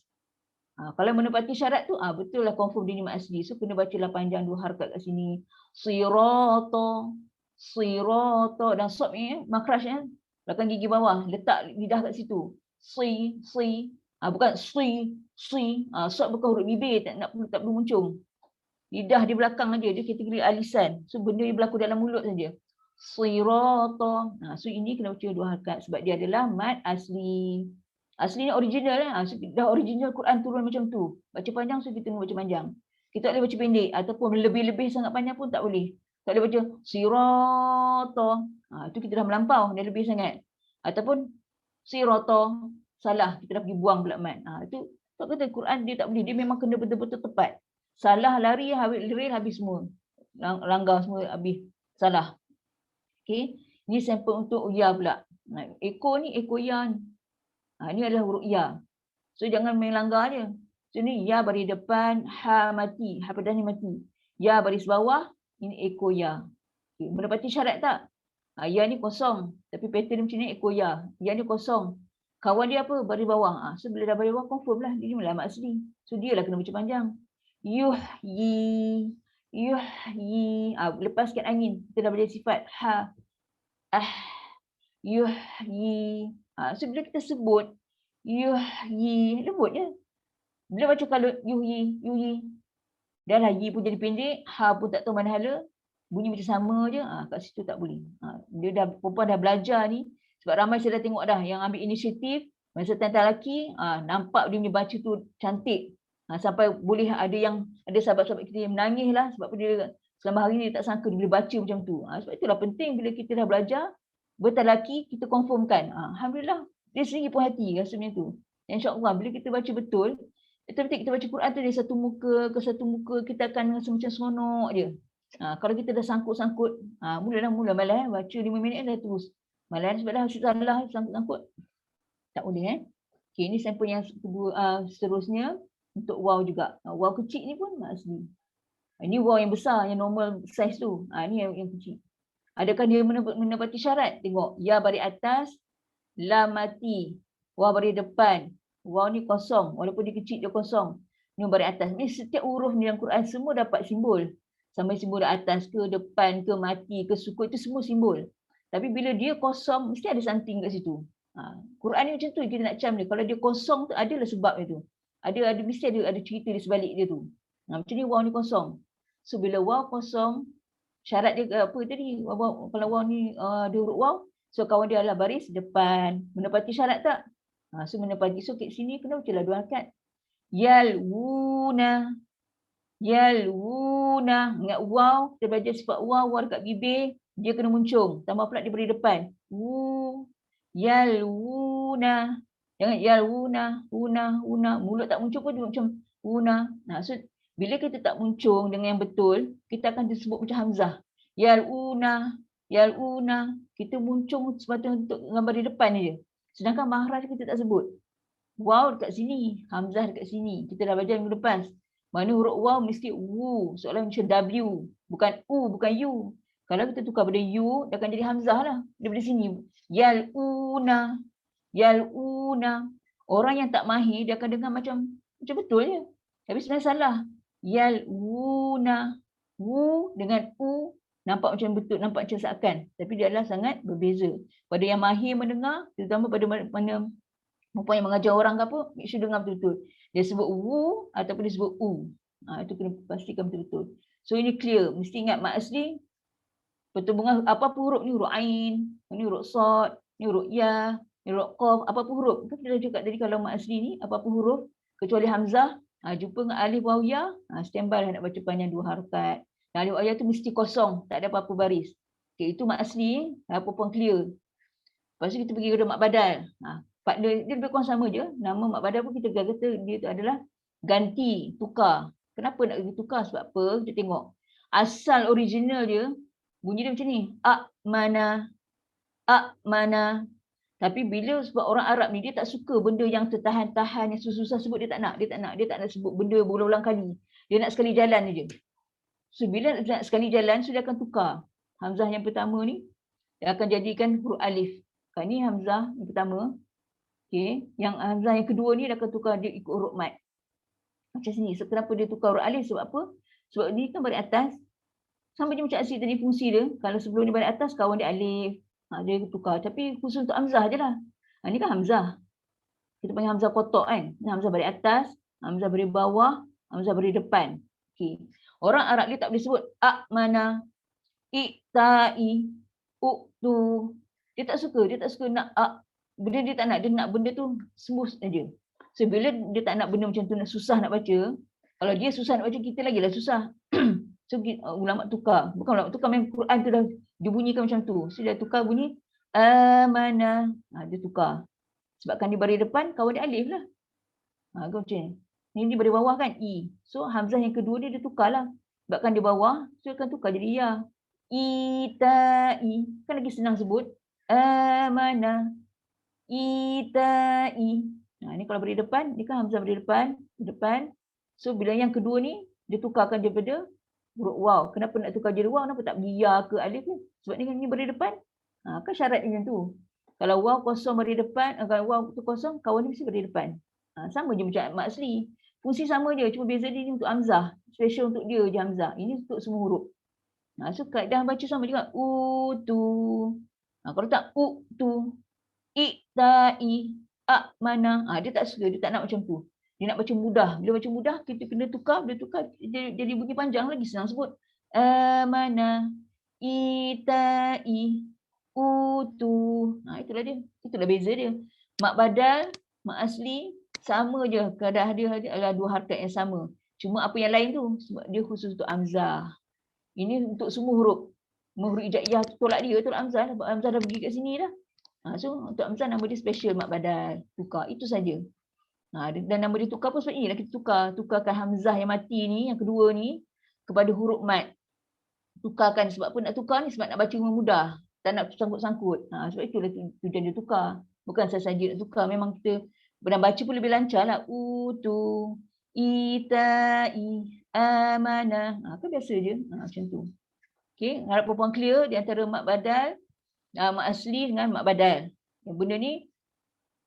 Kalau menepati syarat tu, betul lah confirm dia ni mat asli. So, kena bacalah panjang 2 harakat kat sini. Sirata. Sirata. Dan sod ni, makhraj belakang gigi bawah. Letak lidah kat situ. Si. Bukan si. Sod bukan huruf bibir. Tak perlu muncung. Lidah di belakang aja. Dia kategori alisan. So, benda yang berlaku dalam mulut saja. Sirata. So, ini kena baca 2 harakat. Sebab dia adalah mat asli. Asli ni original So, dah original Quran turun macam tu. Baca panjang, so kita kena baca panjang. Kita tak boleh baca pendek. Ataupun lebih-lebih sangat panjang pun tak boleh. Tak boleh baca sirata. Itu kita dah melampau. Dah lebih sangat. Ataupun sirata. Salah. Kita dah pergi buang pula mat. Itu tak kata Quran dia tak boleh. Dia memang kena betul-betul tepat. Salah lari, habis semua. Langgar semua habis. Salah. Okey. Ini sampel untuk ya pula. Eko ni, eko ya ni. Ini adalah huruf ya. So jangan main langgar dia. So ni ya baris depan, ha mati, ha pedas ni mati. Ya baris bawah, ini eko ya. Okay. Mendapati syarat tak? Ya ni kosong. Tapi pattern macam ni eko ya. Ya ni kosong. Kawan dia apa? Baris bawah. So bila dah baris bawah, confirm lah. Dia ni melamat asli. So dia lah kena baca panjang. Yuh yi. Yuh yi. Lepas sikit angin. Kita dah boleh sifat. Ha. Yuh yi. So bila kita sebut yuh yi, lembut je. Bila baca kalau yuh yi. Dah lah yi pun jadi pendek, ha pun tak tahu mana hala. Bunyi macam sama je, kat situ tak boleh. Dia dah, perempuan dah belajar ni. Sebab ramai saya dah tengok dah yang ambil inisiatif. Masa tentang lelaki, nampak dia punya baca tu cantik. Sampai boleh ada sahabat-sahabat kita yang menangis lah. Sebab dia selama hari ni dia tak sangka dia boleh baca macam tu. Sebab itulah penting bila kita dah belajar, betul lelaki kita confirmkan. Alhamdulillah, dia sendiri pun hati rasanya tu. InsyaAllah bila kita baca betul, betul-betul kita baca Quran tu dari satu muka ke satu muka, kita akan rasa macam seronok je. Kalau kita dah sangkut-sangkut, mula malas baca 5 minit dah terus. Malas sebab dah salah sangkut-sangkut. Tak boleh Okey, ni sampel yang kedua, seterusnya untuk waw juga. Waw kecil ni pun asli. Ini waw yang besar, yang normal size tu. Ni yang kecil. Adakah dia menepati syarat? Tengok, ya baris atas, lam mati, waw baris depan. Waw ni kosong, walaupun dia kecil dia kosong. Ni baris atas. Ni setiap huruf ni dalam Quran semua dapat simbol. Sampai simbol atas ke, depan ke, mati ke, sukun, itu semua simbol. Tapi bila dia kosong, mesti ada something kat situ. Quran ni macam tu kita nak cam dia. Kalau dia kosong tu adalah sebab dia tu. Mesti ada cerita di sebalik dia tu. Macam ni waw ni kosong. So bila waw kosong, syarat dia apa tadi? Kalau waw ni dia huruf waw, so kawan dia adalah baris depan. Menepati syarat tak? So menepati. So kat sini kena bacalah 2 harakat. Yalwuna. Yalwuna. Ingat waw, kita belajar sifat waw dekat bibir, dia kena muncung. Tambah pula dia beri depan. Wu. Yalwuna. Jangan yalwuna, una. Mulut tak muncung pun dia macam una. So bila kita tak muncung dengan yang betul, kita akan disebut macam hamzah. Yaluna. Kita muncung sepatutnya untuk gambar di depan je. Sedangkan mahraj kita tak sebut. Waw dekat sini, hamzah dekat sini. Kita dah belajar minggu lepas. Mana huruf waw mesti wu, soalan macam W, bukan U, bukan U. Kalau kita tukar pada U, dia akan jadi hamzah lah daripada sini. Yaluna. Orang yang tak mahir dia akan dengar macam betul je. Tapi sebenarnya salah. Yaluna. Wu dengan U nampak macam betul, nampak macam seakan. Tapi dia adalah sangat berbeza. Pada yang mahir mendengar, terutama pada mana perempuan yang mengajar orang ke apa, make sure dengar betul-betul. Dia sebut wu ataupun dia sebut u. Itu kena pastikan betul-betul. So ini clear. Mesti ingat mak asli. Pertembungan apa huruf ni, huruf ain, ni huruf sod, ni huruf ya, ni huruf qaf, apa huruf. Kita dah cakap tadi kalau mak asli ni apa huruf kecuali hamzah, jumpa dengan alif waw ya, standby lah nak baca panjang 2 harakat. Dan alif waw ya tu mesti kosong, tak ada apa-apa baris. Okay, itu mak asli, apa-apa clear. Lepas tu kita pergi kepada mak badal. Dia lebih kurang sama je. Nama mak badal pun kita kata dia tu adalah ganti, tukar. Kenapa nak tukar? Sebab apa? Kita tengok. Asal original dia, bunyi dia macam ni. Mana. Tapi bila sebab orang Arab ni, dia tak suka benda yang tertahan-tahan, yang susah-susah sebut, dia tak nak. Dia tak nak sebut benda berulang-ulang kali. Dia nak sekali jalan je. So bila nak sekali jalan, so dia akan tukar. Hamzah yang pertama ni, dia akan jadikan huruf alif. Kan ni hamzah yang pertama. Okay. Yang hamzah yang kedua ni dia akan tukar, dia ikut huruf mat. Macam sini. So, kenapa dia tukar huruf alif? Sebab apa? Sebab ni kan baris atas. Sama je macam asli tadi fungsi dia. Kalau sebelum ni baris atas, kawan dia alif. Dia tukar. Tapi khusus untuk hamzah je lah. Ni kan hamzah. Kita panggil hamzah kotak kan. Ni hamzah baris atas, hamzah baris bawah, hamzah baris depan. Okay. Orang Arab dia tak boleh sebut mana, ikta'i, uktu. Dia tak suka nak benda dia tak nak. Dia nak benda tu smooth saja. So bila dia tak nak benda macam tu, nak susah nak baca. Kalau dia susah nak baca, kita lagi lah susah. So ulama tukar. Bukan ulama tukar, memang Quran tu dah dibunyikan macam tu. So dia tukar bunyi amana. Dia tukar. Sebabkan di baris depan kawan dia alif lah. Kau macam ni. Ni baris bawah kan i. So hamzah yang kedua dia tukar lah. Sebabkan di bawah, so dia akan tukar jadi ya. Itai. Kan lagi senang sebut. Amanah. Itai. Nah, ni kalau beri depan, ni kan hamzah beri depan. So bila yang kedua ni dia tukarkan daripada huruf waw. Kenapa nak tukar jadi waw? Kenapa tak beri ya ke alif ni? Sebab ni beri depan. Kan syarat dia macam tu. Kalau waw kosong beri depan, kalau waw tu kosong, kawan ni mesti beri depan. Sama je macam mat asli. Fungsi sama je, cuma beza dia ni untuk hamzah. Special untuk dia je hamzah. Ini untuk semua huruf. So kaedah baca sama juga. Utu. Kalau tak tu, iktai, mana. Dia tak suka, dia tak nak macam tu. Dia nak baca mudah. Bila baca mudah, kita kena tukar, jadi bunyi panjang lagi, senang sebut. Mana, itai, utu. Itulah dia. Itulah beza dia. Mak badal, mak asli, sama je. Kaedah dia adalah dua harakat yang sama. Cuma apa yang lain tu, sebab dia khusus untuk hamzah. Ini untuk semua huruf. Huruf hijaiyah tolak dia, tolak hamzah. Hamzah dah pergi kat sini dah. So untuk hamzah nama dia special mak badal. Tukar. Itu saja. Dan nama dia tukar pun sebab inilah kita tukar. Tukarkan hamzah yang mati ni, yang kedua ni, kepada huruf mat. Tukarkan. Sebab apa nak tukar ni? Sebab nak baca dengan mudah. Tak nak sangkut-sangkut. Sebab itulah tujuan dia tukar. Bukan sahaja nak tukar. Memang kita benar baca pun lebih lancar lah. Utu, itai, amanah. Kan biasa je. Macam tu. Okay. Harap perempuan clear di antara mak badal, mak asli dengan mak badal. Yang benda ni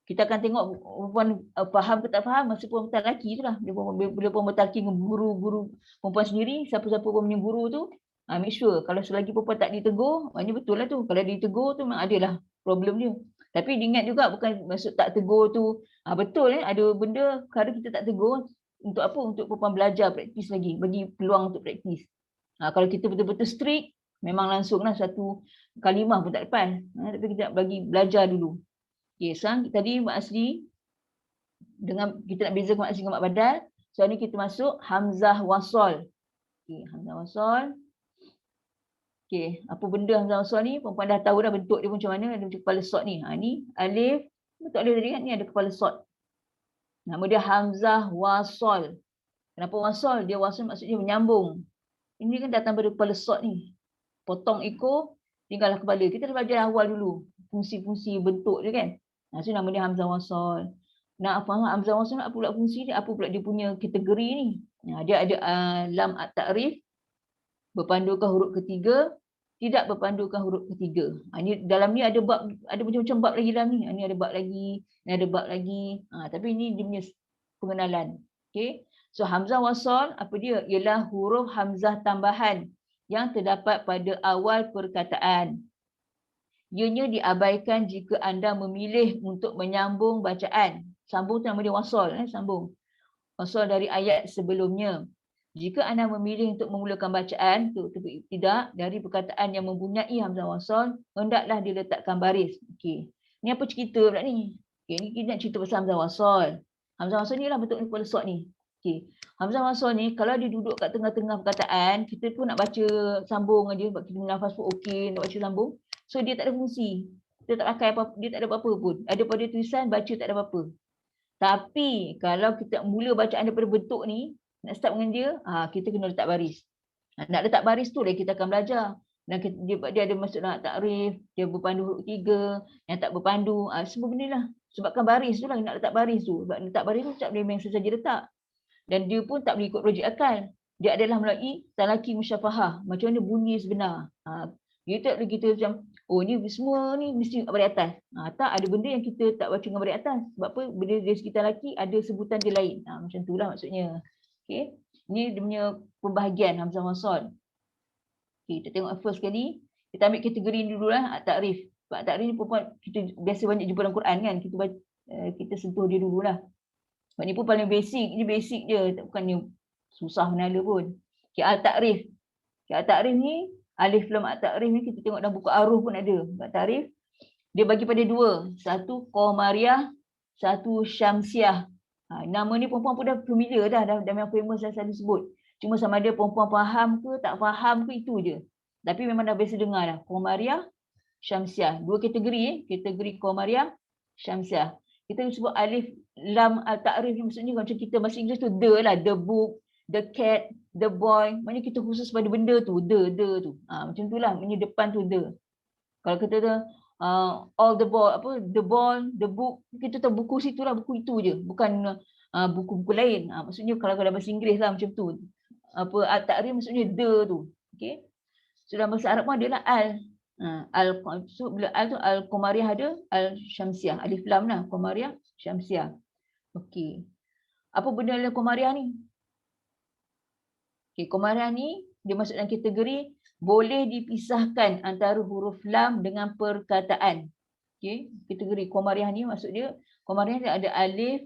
kita akan tengok perempuan faham ke tak faham masa perempuan lelaki tu lah. Bila perempuan bertalki dengan guru-guru perempuan sendiri, siapa-siapa perempuan punya guru tu, make sure kalau selagi perempuan tak ditegur, maknanya betul lah tu. Kalau ditegur tu memang adalah problem dia. Tapi diingat juga bukan maksud tak tegur tu. Betul ada benda kalau kita tak tegur, untuk apa? Untuk perempuan belajar, praktis lagi. Bagi peluang untuk praktis. Kalau kita betul-betul strict, memang langsunglah satu kalimah pun tak lepas. Tapi kita bagi belajar dulu. Okay, sekarang tadi mak asli, dengan kita nak beza mak asli dengan mak badal. So ni kita masuk hamzah wasol. Okay, hamzah wasol. Okay, apa benda hamzah wasol ni? Perempuan dah tahu dah bentuk dia macam mana. Ada macam kepala sot ni. Ni alif. Bentuk alif tadi kan? Ni ada kepala sot. Nama dia hamzah wasol. Kenapa wasol? Dia wasol maksudnya menyambung. Ini kan datang pada kepala sot ni. Potong ekor, tinggallah kepala. Kita dah belajar awal dulu. Fungsi-fungsi bentuk dia kan. So nama dia hamzah wasol. Nak faham hamzah wasol apa pula fungsi dia? Apa pula dia punya kategori ni? Dia ada lam at-ta'rif, berpandukan huruf ketiga, tidak berpandukan huruf ketiga. Ini dalam ni ada bab, ada macam-macam bab lagi dalam ni. Ini ada bab lagi, ini ada bab lagi. Tapi ini dia punya pengenalan. Okay. So hamzah wasol apa dia? Ialah huruf hamzah tambahan yang terdapat pada awal perkataan. Ianya diabaikan jika anda memilih untuk menyambung bacaan. Sambung tu nama dia wasol. Sambung. Wasol dari ayat sebelumnya. Jika anda memilih untuk memulakan bacaan, tidak dari perkataan yang mempunyai hamzah wasol, hendaklah diletakkan baris. Okey. Ni apa cerita pula ni? Okey, ni kita nak cerita pasal hamzah wasol. Hamzah wasol ni lah bentuk kepala sot ni. Okey. Hamzah wasol ni kalau dia duduk kat tengah-tengah perkataan, kita pun nak baca sambung aja, sebab kita nafas pun okey nak baca sambung. So dia tak ada fungsi. Dia tak pakai apa, dia tak ada apa-apa pun. Ada pada tulisan baca tak ada apa-apa. Tapi kalau kita mula bacaan daripada bentuk ni, nak start dengan dia, kita kena letak baris. Nak letak baris tu lah kita akan belajar. Dan dia ada masuk dalam takrif, dia berpandu huruf tiga, yang tak berpandu, semua benda lah. Sebabkan baris tu lah, nak letak baris tu. Sebab letak baris tu tak boleh main sesaja letak. Dan dia pun tak boleh ikut logik akal. Dia adalah melalui talaki musyafahah. Macam mana bunyi sebenar. Dia tak boleh kita macam, ni semua ni mesti baris atas. Tak, ada benda yang kita tak baca dengan baris atas. Sebab apa? Benda di sekitar laki ada sebutan dia lain. Macam itulah maksudnya. Okay. Ini dia punya pembahagian hamzah wasol. Okay, kita tengok first sekali. Kita ambil kategori ni dulu lah, at-ta'rif. Sebab at-ta'rif ni perempuan kita biasa banyak jumpa dalam Quran kan. Kita sentuh dia dululah. Sebab ni pun paling basic. Ini basic je. Bukannya susah menala pun. Okay, at-ta'rif. Okay, at-ta'rif ni, alif lam at-ta'rif ni kita tengok dalam buku Aruf pun ada. At-ta'rif. Dia bagi pada dua. Satu Qamariyah, satu Syamsiah. Nama ni perempuan pun dah familiar dah memang famous dah selalu sebut. Cuma sama ada perempuan faham ke tak faham ke itu je. Tapi memang dah biasa dengar dah. Qamariyah, Syamsiah. Dua kategori kategori Qamariyah, Syamsiah. Kita sebut alif lam al-ta'rif ni maksudnya macam kita bahasa Inggeris tu the lah, the book, the cat, the boy. Maknanya kita khusus pada benda tu, the tu. Macam itulah, maknanya depan tu the. Kalau kita tu all the ball, the ball, the book, kita tahu buku situ lah, buku itu je, bukan buku-buku lain. Maksudnya kalau dalam bahasa Inggeris lah macam tu. At-ta'rif maksudnya the tu. Okey. So dalam bahasa Arab pun adalah al. So bila al tu al-qamariyah ada, al-syamsiyah, alif lam lah, qamariyah, syamsiyah. Okey. Apa benda dalam qamariyah ni? Okey, qamariyah ni dia masuk dalam kategori boleh dipisahkan antara huruf lam dengan perkataan. Okey, kategori qamariyah ni maksud dia qamariyah dia ada alif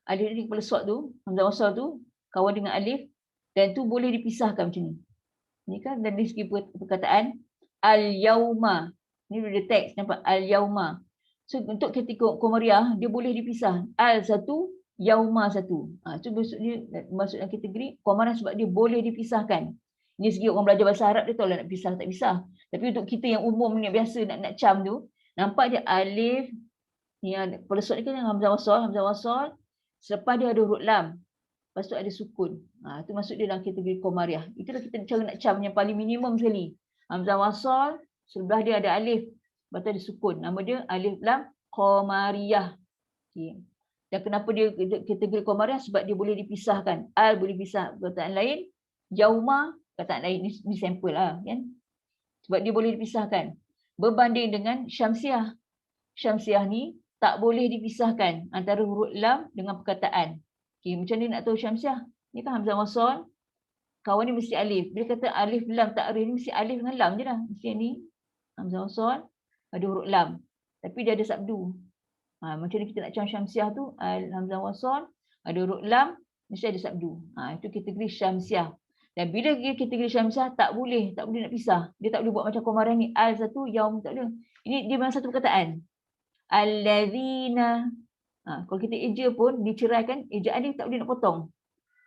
di kepala sod tu, hamzah wasal tu kawan dengan alif dan tu boleh dipisahkan macam ni. Ni kan dari segi perkataan al-yauma. Ni ada teks nampak al-yauma. So untuk kategori qamariyah dia boleh dipisah. Al satu, yauma satu. So masuk dalam kategori qamariyah sebab dia boleh dipisahkan. Ini segi orang belajar bahasa Arab dia tahu lah nak pisah tak pisah. Tapi untuk kita yang umum ni biasa nak cam tu, nampak dia alif ni pada sod ni kan hamzah wasal, selepas dia ada huruf lam. Lepas tu ada sukun. Tu masuk dia dalam kategori qamariyah. Itulah kita cara nak cam yang paling minimum sekali. Hamzah wasal, sebelah dia ada alif, lepas tu ada sukun. Nama dia alif lam qamariyah. Okay. Dan kenapa dia kategori qamariyah? Sebab dia boleh dipisahkan. Al boleh pisah perkataan lain, yauma perkataan lain. Ni sampel lah kan. Sebab dia boleh dipisahkan. Berbanding dengan syamsiyah. Syamsiyah ni tak boleh dipisahkan antara huruf lam dengan perkataan. Okay, macam ni nak tahu syamsiyah? Ni kan hamzah wasal, kawan ni mesti alif. Bila kata alif lam ta'rif ni mesti alif dengan lam je lah. Mesti ni hamzah wasal ada huruf lam. Tapi dia ada sabdu. Macam ni kita nak cakap syamsiyah tu, hamzah wasal ada huruf lam, mesti ada sabdu. Itu kategori syamsiyah. Dan bila kategori syamsiyah tak boleh nak pisah. Dia tak boleh buat macam qamariyah ni al satu, yaum tak boleh. Ini dia memang satu perkataan. Allazina. Kalau kita eja pun diceraikan, ejaan dia tak boleh nak potong.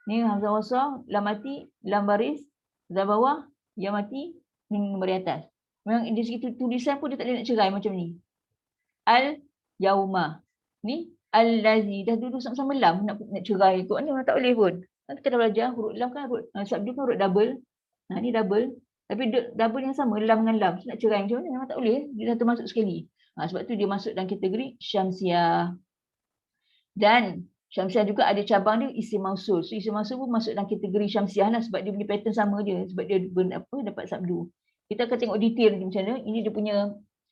Ni hamzah wasal, lam mati, lam baris, hamzah bawah, ya mati, ni baris atas. Memang di segi tulisan pun dia tak boleh nak cerai macam ni. Al yauma. Ni allazi dah duduk sama-sama lam nak cerai tu. Ni memang tak boleh pun. Kita dah belajar huruf lam kan sabdu kan huruf double. Ni double. Tapi double yang sama lam dengan lam. So, nak cerai macam mana memang tak boleh. Dia dah termasuk sekali. Sebab tu dia masuk dalam kategori syamsiyah. Dan syamsiyah juga ada cabang dia isim mausul. So isim mausul pun masuk dalam kategori syamsiyah lah sebab dia punya pattern sama je. Sebab dia dapat sabdu. Kita akan tengok detail macam mana. Ini dia punya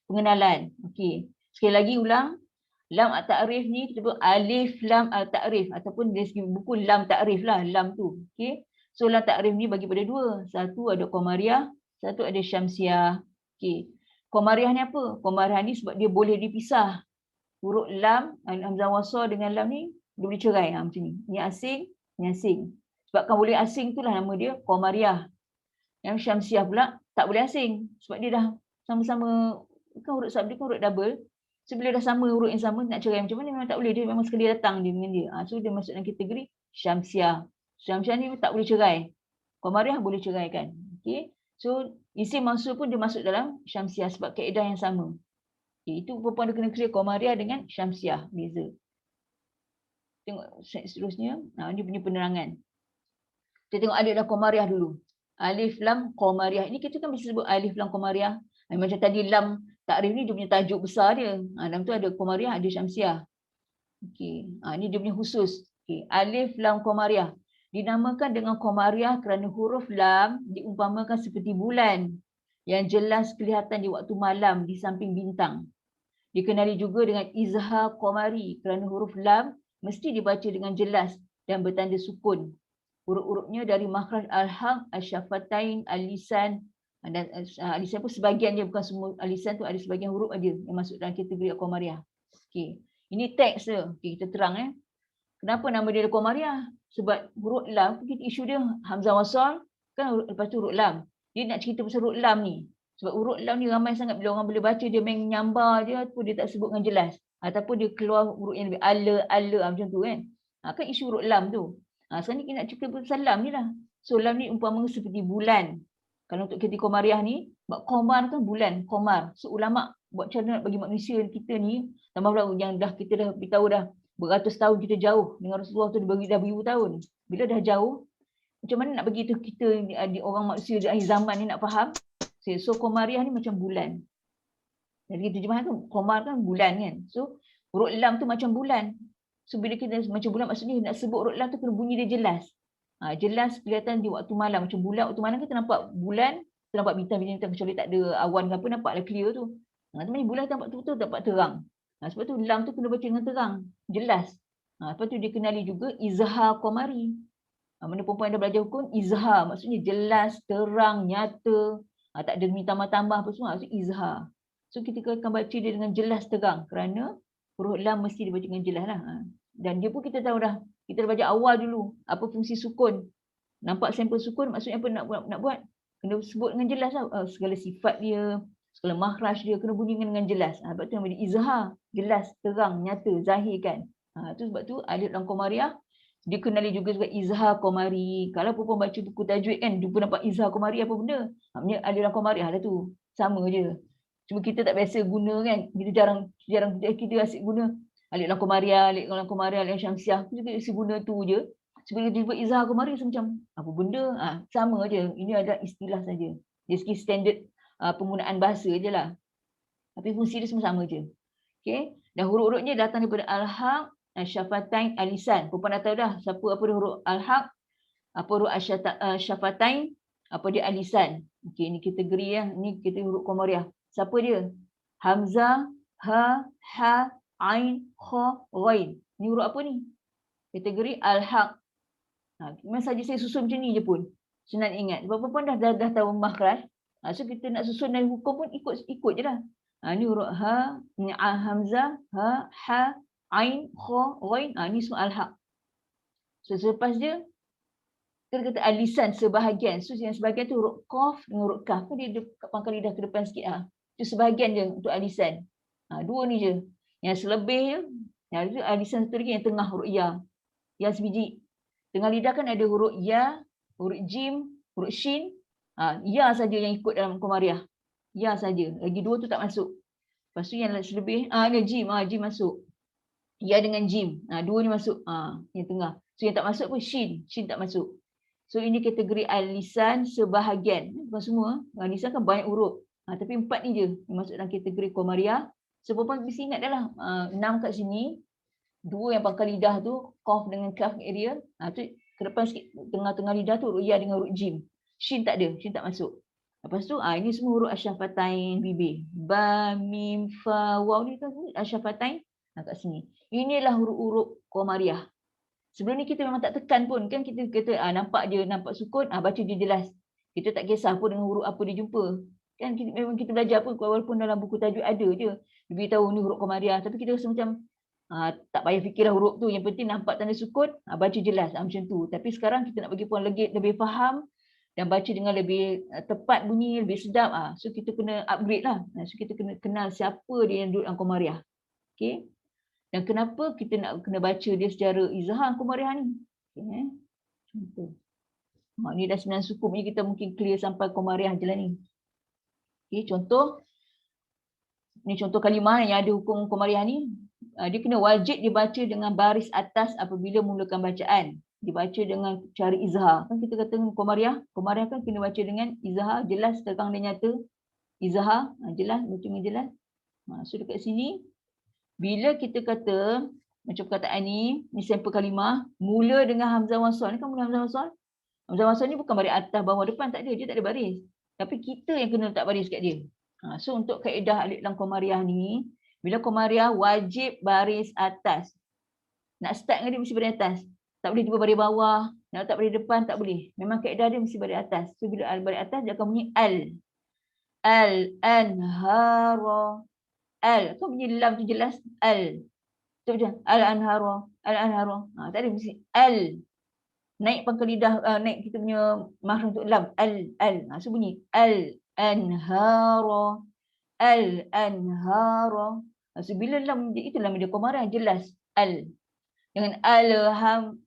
pengenalan. Okey. Sekali lagi ulang. Lam at-ta'rif ni kita sebut alif lam at-ta'rif ataupun dari segi buku lam ta'rif lah, lam tu. Okey. So lam ta'rif ni bagi pada dua. Satu ada qamariyah, satu ada syamsiyah. Okey. Qamariyah ni apa? Qamariyah ni sebab dia boleh dipisah. Huruf lam, hamzah wasal dengan lam ni dia boleh cerai macam ni. Ni asing, ni asing. Sebab kan boleh asing itulah nama dia qamariyah. Yang syamsiyah pula tak boleh asing sebab dia dah sama-sama kan huruf sabdu kan huruf double. So bila dah sama huruf yang sama nak cerai macam mana memang tak boleh, dia memang sekali datang dia dengan dia. So dia masuk dalam kategori syamsiyah. Syamsiyah ni tak boleh cerai. Qamariyah boleh ceraikan. Okey. So isim mausul pun dia masuk dalam syamsiyah sebab kaedah yang sama. Okay, itu perempuan dia kena clear qamariyah dengan syamsiyah, beza. Tengok slide seterusnya. Ini punya penerangan. Kita tengok alif lam qamariyah dulu. Alif lam qamariyah. Ini kita kan bisa sebut alif lam qamariyah. Macam tadi lam ta'rif ni dia punya tajuk besar dia. Dalam tu ada qamariyah, ada syamsiyah. Okey. Ini dia punya khusus. Okay. Alif lam qamariyah. Dinamakan dengan qamariyah kerana huruf lam diumpamakan seperti bulan yang jelas kelihatan di waktu malam di samping bintang. Dikenali juga dengan izhar qamari kerana huruf lam mesti dibaca dengan jelas dan bertanda sukun. Huruf-hurufnya dari makhraj al-haq, al-syafatain, al-lisan dan al-lisan pun sebahagian dia, bukan semua. Al-lisan tu ada sebahagian huruf aja yang masuk dalam kategori qamariyah. Okey. Ini teks dia. Okey, kita terang Kenapa nama dia qamariyah? Sebab huruf lam kita isu dia hamzah wasal kan lepas tu huruf lam. Dia nak cerita pasal huruf lam ni. Sebab huruf lam ni ramai sangat bila orang boleh baca dia main nyambar je pun dia tak sebut dengan jelas. Ataupun dia keluar huruf yang lebih ala macam tu kan. Kan isu huruf lam tu. Sekarang ni kita nak cerita pasal lam ni lah. So lam ni umpama seperti bulan. Kalau untuk kategori qamariyah ni, qamar kan bulan, qamar. So ulama buat cara nak bagi manusia kita ni, tambah pula yang kita dah beritahu dah beratus tahun kita jauh dengan Rasulullah tu dah beribu tahun. Bila dah jauh, Macam mana nak bagi tu kita orang manusia di akhir zaman ni nak faham? So Komariah ni macam bulan. Jadi terjemahan tu Komar kan bulan kan. So huruf lam tu macam bulan. So bila kita macam bulan maksudnya nak sebut huruf lam tu kena bunyi dia jelas. Jelas kelihatan di waktu malam. Macam bulan waktu malam kita nampak bulan, kita nampak bintang-bintang kecuali tak ada awan ke apa, nampaklah clear tu. Tapi bulan nampak betul-betul dapat terang. Sebab tu lam tu kena baca dengan terang, jelas. Lepas tu dia kenali juga izhar Komari. Mana perempuan dah belajar hukum, izhar maksudnya jelas, terang, nyata, tak ada minta tambah apa semua, maksudnya izhar. So kita akan baca dia dengan jelas terang kerana huruf lam mesti dibaca dengan jelas lah. Dan dia pun kita tahu dah, kita dah belajar awal dulu apa fungsi sukun. Nampak sampel sukun maksudnya apa nak buat? Kena sebut dengan jelas lah. Segala sifat dia, segala makhraj dia kena bunyi dengan jelas. Sebab tu nama dia izhar, jelas, terang, nyata, zahirkan. Tu sebab tu alif lam Komariah dia kenali juga sebagai izhar Komari. Kalau perempuan baca buku tajwid kan, jumpa nampak izhar Komari apa benda? Maksudnya alif lam Komariah dah tu. Sama je. Cuma kita tak biasa guna kan. Kita jarang kita asyik guna alif lam Komariah, alif lam Komariah, alif lam Syamsiah. Kita asyik guna tu je. Sebelum jumpa izhar Komari macam apa benda? Sama je. Ini adalah istilah saja. Dari segi standard penggunaan bahasa je lah. Tapi fungsi dia semua sama je. Okay. Dan huruf-hurufnya datang daripada al-haq, syafatain, alisan. Perempuan dah tahu dah siapa apa dia huruf al-haq, apa huruf syafatain, apa dia alisan. Okey, ini kategori ya. Ini kategori huruf Komariah. Siapa dia? Hamzah, ha, ha, ain, kha, ghain. Ini huruf apa ni? Kategori al-haq. Memang saja saya susun macam ni je pun. Senang ingat. Sebab perempuan dah tahu makhraj. So kita nak susun dari hukum pun ikut je dah. Ini huruf ha, hamzah, ha, ha, ain, kha, ghain. Ni semua al-haq. So selepas dia kita kata alisan sebahagian. So yang sebahagian tu huruf qaf dengan huruf kaf. Kan dia pangkal lidah ke depan sikit. Itu sebahagian je untuk alisan. Dua ni je. Yang selebih je, alisan satu lagi yang tengah huruf ya. Ya sebiji. Tengah lidah kan ada huruf ya, huruf jim, huruf shin. Ya saja yang ikut dalam Komariah. Ya saja. Lagi dua tu tak masuk. Lepas tu yang selebih, ada jim. Jim masuk. Ya dengan jim. Dua ni masuk. Yang tengah. So yang tak masuk pun shin. Shin tak masuk. So ini kategori alisan sebahagian. Bukan semua. Alisan kan banyak huruf. Tapi 4 ni je yang masuk dalam kategori Komariah. So perempuan mesti ingat dah lah. 6 kat sini. 2 yang pangkal lidah tu. Qaf dengan kaf area. Tu ke depan sikit. Tengah-tengah lidah tu huruf ya dengan huruf jim. Shin tak ada. Shin tak masuk. Lepas tu ini semua huruf asyafatain bibir. Ba, mim, fa, waw ni kan asyafatain. Kat sini. Inilah huruf-huruf Komariah. Sebelum ni kita memang tak tekan pun. Kan kita kata nampak je, nampak sukun, baca dia jelas. Kita tak kisah pun dengan huruf apa dia jumpa. Kan memang kita belajar pun walaupun dalam buku tajuk ada je. Lebih tahu ni huruf Komariah. Tapi kita rasa macam tak payah fikirlah huruf tu. Yang penting nampak tanda sukun, baca jelas. Macam tu. Tapi sekarang kita nak bagi puan lebih faham dan baca dengan lebih tepat bunyi, lebih sedap. So kita kena upgrade lah. So kita kena kenal siapa dia yang duduk dalam Komariah. Okay. Dan kenapa kita nak kena baca dia secara izhar Komariah ni? Okay, contoh. Ni dah 9 suku, ni kita mungkin clear sampai Komariah je lah ni. Okay, contoh. Ni contoh kalimah yang ada hukum Komariah ni. Dia kena wajib dibaca dengan baris atas apabila mulakan bacaan. Dibaca dengan cara izhar. Kan kita kata Komariah kan kena baca dengan izhar, jelas, terang dan nyata. Izhar, jelas, baca dengan jelas. So dekat sini, bila kita kata macam perkataan ni sampel kalimah, mula dengan hamzah wasal. Ni kan mula hamzah wasal. Hamzah wasal ni bukan baris atas, bawah, depan. Tak ada. Dia tak ada baris. Tapi kita yang kena letak baris kat dia. So untuk kaedah alif lam Komariah ni, bila Komariah wajib baris atas. Nak start dengan dia mesti baris atas. Tak boleh tiba baris bawah. Nak letak baris depan, tak boleh. Memang kaedah dia mesti baris atas. So bila baris atas, dia akan bunyi al. Al-anhara. Al, kan bunyi lam tu jelas al. Tu macam al-anhara, al-anhara. Tak ada mesti al. Naik pangkal lidah, naik kita punya makhraj untuk lam, al. So bunyi al-anhara, al-anhara. So bila lam itu lam dia Komariah jelas al. Dengan al-anhara,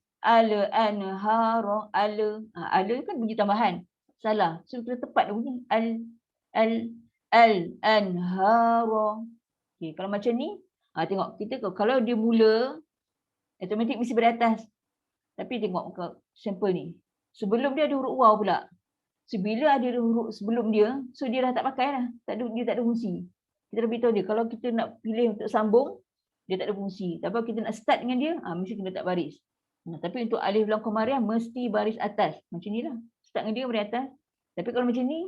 al kan bunyi tambahan. Salah. So kita tepat dah bunyi al-anhara. Okay, kalau macam ni, tengok kita kalau dia mula, automatik mesti beratas. Tapi tengok sampel ni. Sebelum dia ada huruf waw pula. So, bila ada huruf sebelum dia, so dia dah tak pakai dah. Dia tak ada fungsi. Kita dah beritahu dia, kalau kita nak pilih untuk sambung, dia tak ada fungsi. Tapi kalau kita nak start dengan dia, mesti kena letak baris. Tapi untuk alif lam komariah mesti baris atas. Macam ni lah. Start dengan dia baris atas. Tapi kalau macam ni,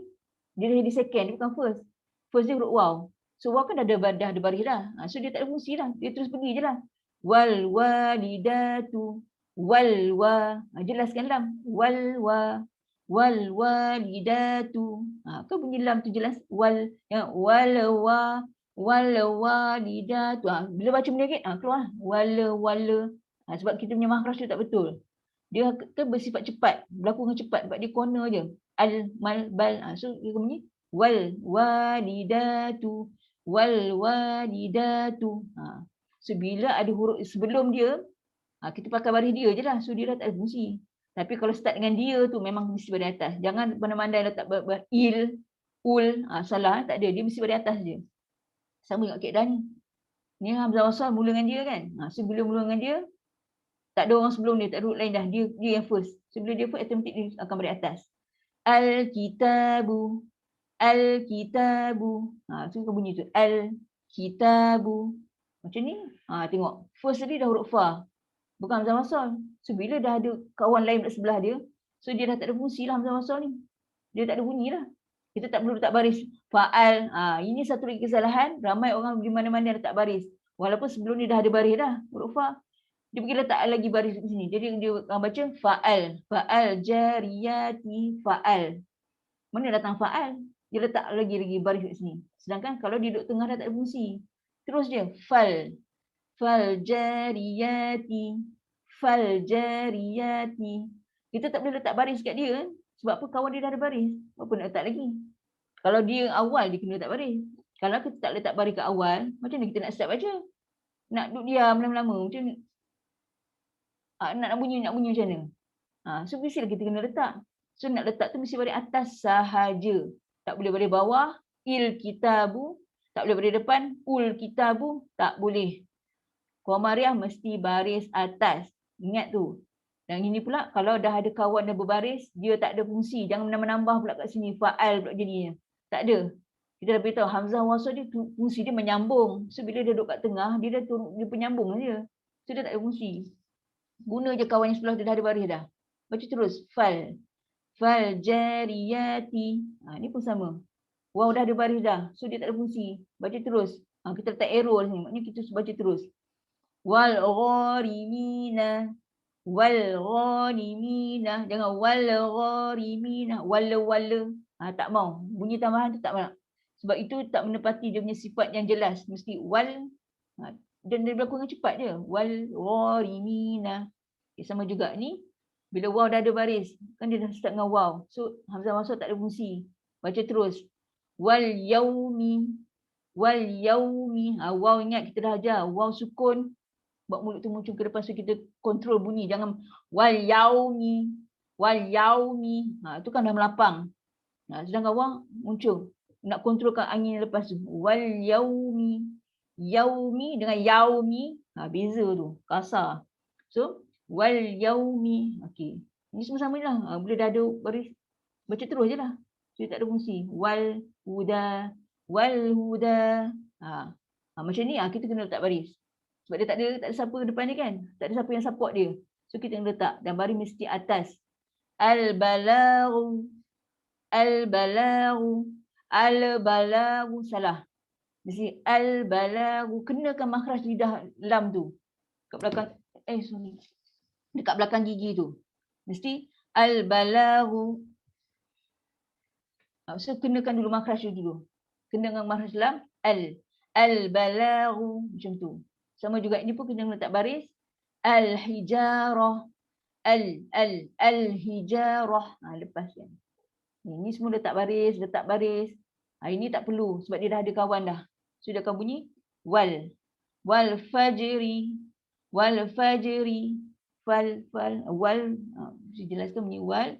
dia dah jadi second, dia bukan first. First dia huruf waw. So waw kan dah ada baris dah. So dia tak ada fungsi lah. Dia terus pergi je lah. Wal walidatu. Wal wa. Jelaskan lam. Wal wa. Wal walidatu. Kan bunyi lam tu jelas. Wal wa. Wal walidatu. Bila baca benda lagi, keluar. Wal. Sebab kita punya makhraj tu tak betul. Dia kan bersifat cepat. Berlaku dengan cepat. Sebab dia corner je. Al, mal, bal. So dia bunyi. Wal walidatu. Wal walidatu. So bila ada huruf sebelum dia, kita pakai baris dia je lah. So dia dah tak ada fungsi. Tapi kalau start dengan dia tu memang mesti baris atas. Jangan pandai-pandai letak il, ul. Salah, tak ada. Dia mesti baris atas je. Sama dengan kaedah ni. Ni hamzah wasal mula dengan dia kan. So bila mula dengan dia, tak ada orang sebelum dia, tak ada huruf lain dah. Dia yang first. So bila dia first, automatik dia akan baris atas. Al-kitabu. Al-kitabu. So kan bunyi tu. Al-kitabu. Macam ni. Tengok. First tadi dah huruf fa. Bukan hamzah wasal. So bila dah ada kawan lain di sebelah dia, so dia dah tak ada fungsi lah hamzah wasal ni. Dia tak ada bunyi lah. Kita tak perlu letak baris. Fa'al. Ini satu lagi kesalahan. Ramai orang di mana-mana letak baris. Walaupun sebelum ni dah ada baris dah. Huruf fa. Dia pergi letak lagi baris di sini. Jadi dia akan baca fa'al. Fa'al jariyati fa'al. Mana datang fa'al? Dia letak lagi baris di sini. Sedangkan kalau dia duduk tengah dah tak ada fungsi. Terus dia fal. Fal jariyati. Fal jariyati. Kita tak boleh letak baris kat dia. Sebab apa? Kawan dia dah ada baris. Apa nak letak lagi? Kalau dia awal, dia kena letak baris. Kalau kita tak letak baris kat awal, macam mana kita nak start baca? Nak duduk diam lama-lama. Macam ni. Nak bunyi macam mana? So mesti kita kena letak. So nak letak tu mesti baris atas sahaja. Tak boleh baris bawah. Il kitabu. Tak boleh baris depan. Ul kitabu. Tak boleh. Komariah mesti baris atas. Ingat tu. Dan ini pula kalau dah ada kawan dah berbaris, dia tak ada fungsi. Jangan menambah-nambah pula kat sini. Fa'al pula jadinya. Tak ada. Kita dah beritahu hamzah wasal dia fungsi dia menyambung. So bila dia duduk kat tengah, dia penyambung je. So dia tak ada fungsi. Guna je kawan yang sebelah tu dah ada baris dah. Baca terus. Fal. Fal jariyati. Ni pun sama. Waw dah ada baris dah. So dia tak ada fungsi. Baca terus. Kita letak arrow ni. Maknanya kita baca terus. Wal gharimina. Wal gharimina. Jangan wal gharimina. Wala. Tak mau. Bunyi tambahan tu tak mau. Sebab itu tak menepati dia punya sifat yang jelas. Mesti wal. Dan dia berlaku dengan cepat je. Wal gharimina. Sama juga ni. Bila waw dah ada baris. Kan dia dah start dengan waw. So hamzah wasal tak ada fungsi. Baca terus. Wal yaumi. Wal yaumi. Waw ingat kita dah ajar. Waw sukun. Buat mulut tu muncul ke depan. So kita kontrol bunyi. Jangan wal yaumi. Wal yaumi. Itu kan dah melapang. Sedangkan waw muncul. Nak kontrolkan angin lepas tu. Wal yaumi. Yaumi dengan yaumi. Beza tu. Kasar. So wal yaumi. Okey. Ini semua sama je lah. Bila dah ada baris, baca terus je lah. So tak ada fungsi. Wal huda. Wal huda. Macam ni kita kena letak baris. Sebab dia tak ada siapa depan dia kan. Tak ada siapa yang support dia. So kita kena letak. Dan baris mesti atas. Al-balaghu. Al-balaghu. Al-balaghu. Salah. Mesti al-balaghu. Kenakan makhraj lidah lam tu. Kat belakang. Sorry. Dekat belakang gigi tu. Mesti al-balaghu. So kenakan dulu makhraj dulu. Kena dengan makhraj lam. Al-balaghu. Macam tu. Sama juga ini pun kena letak baris. Al-hijarah. Al-hijarah. Lepas kan. Ini semua letak baris. Ini tak perlu. Sebab dia dah ada kawan dah. So dia akan bunyi. Wal. Wal fajri. Wal fajri. Wal. Mesti jelaskan bunyi wal.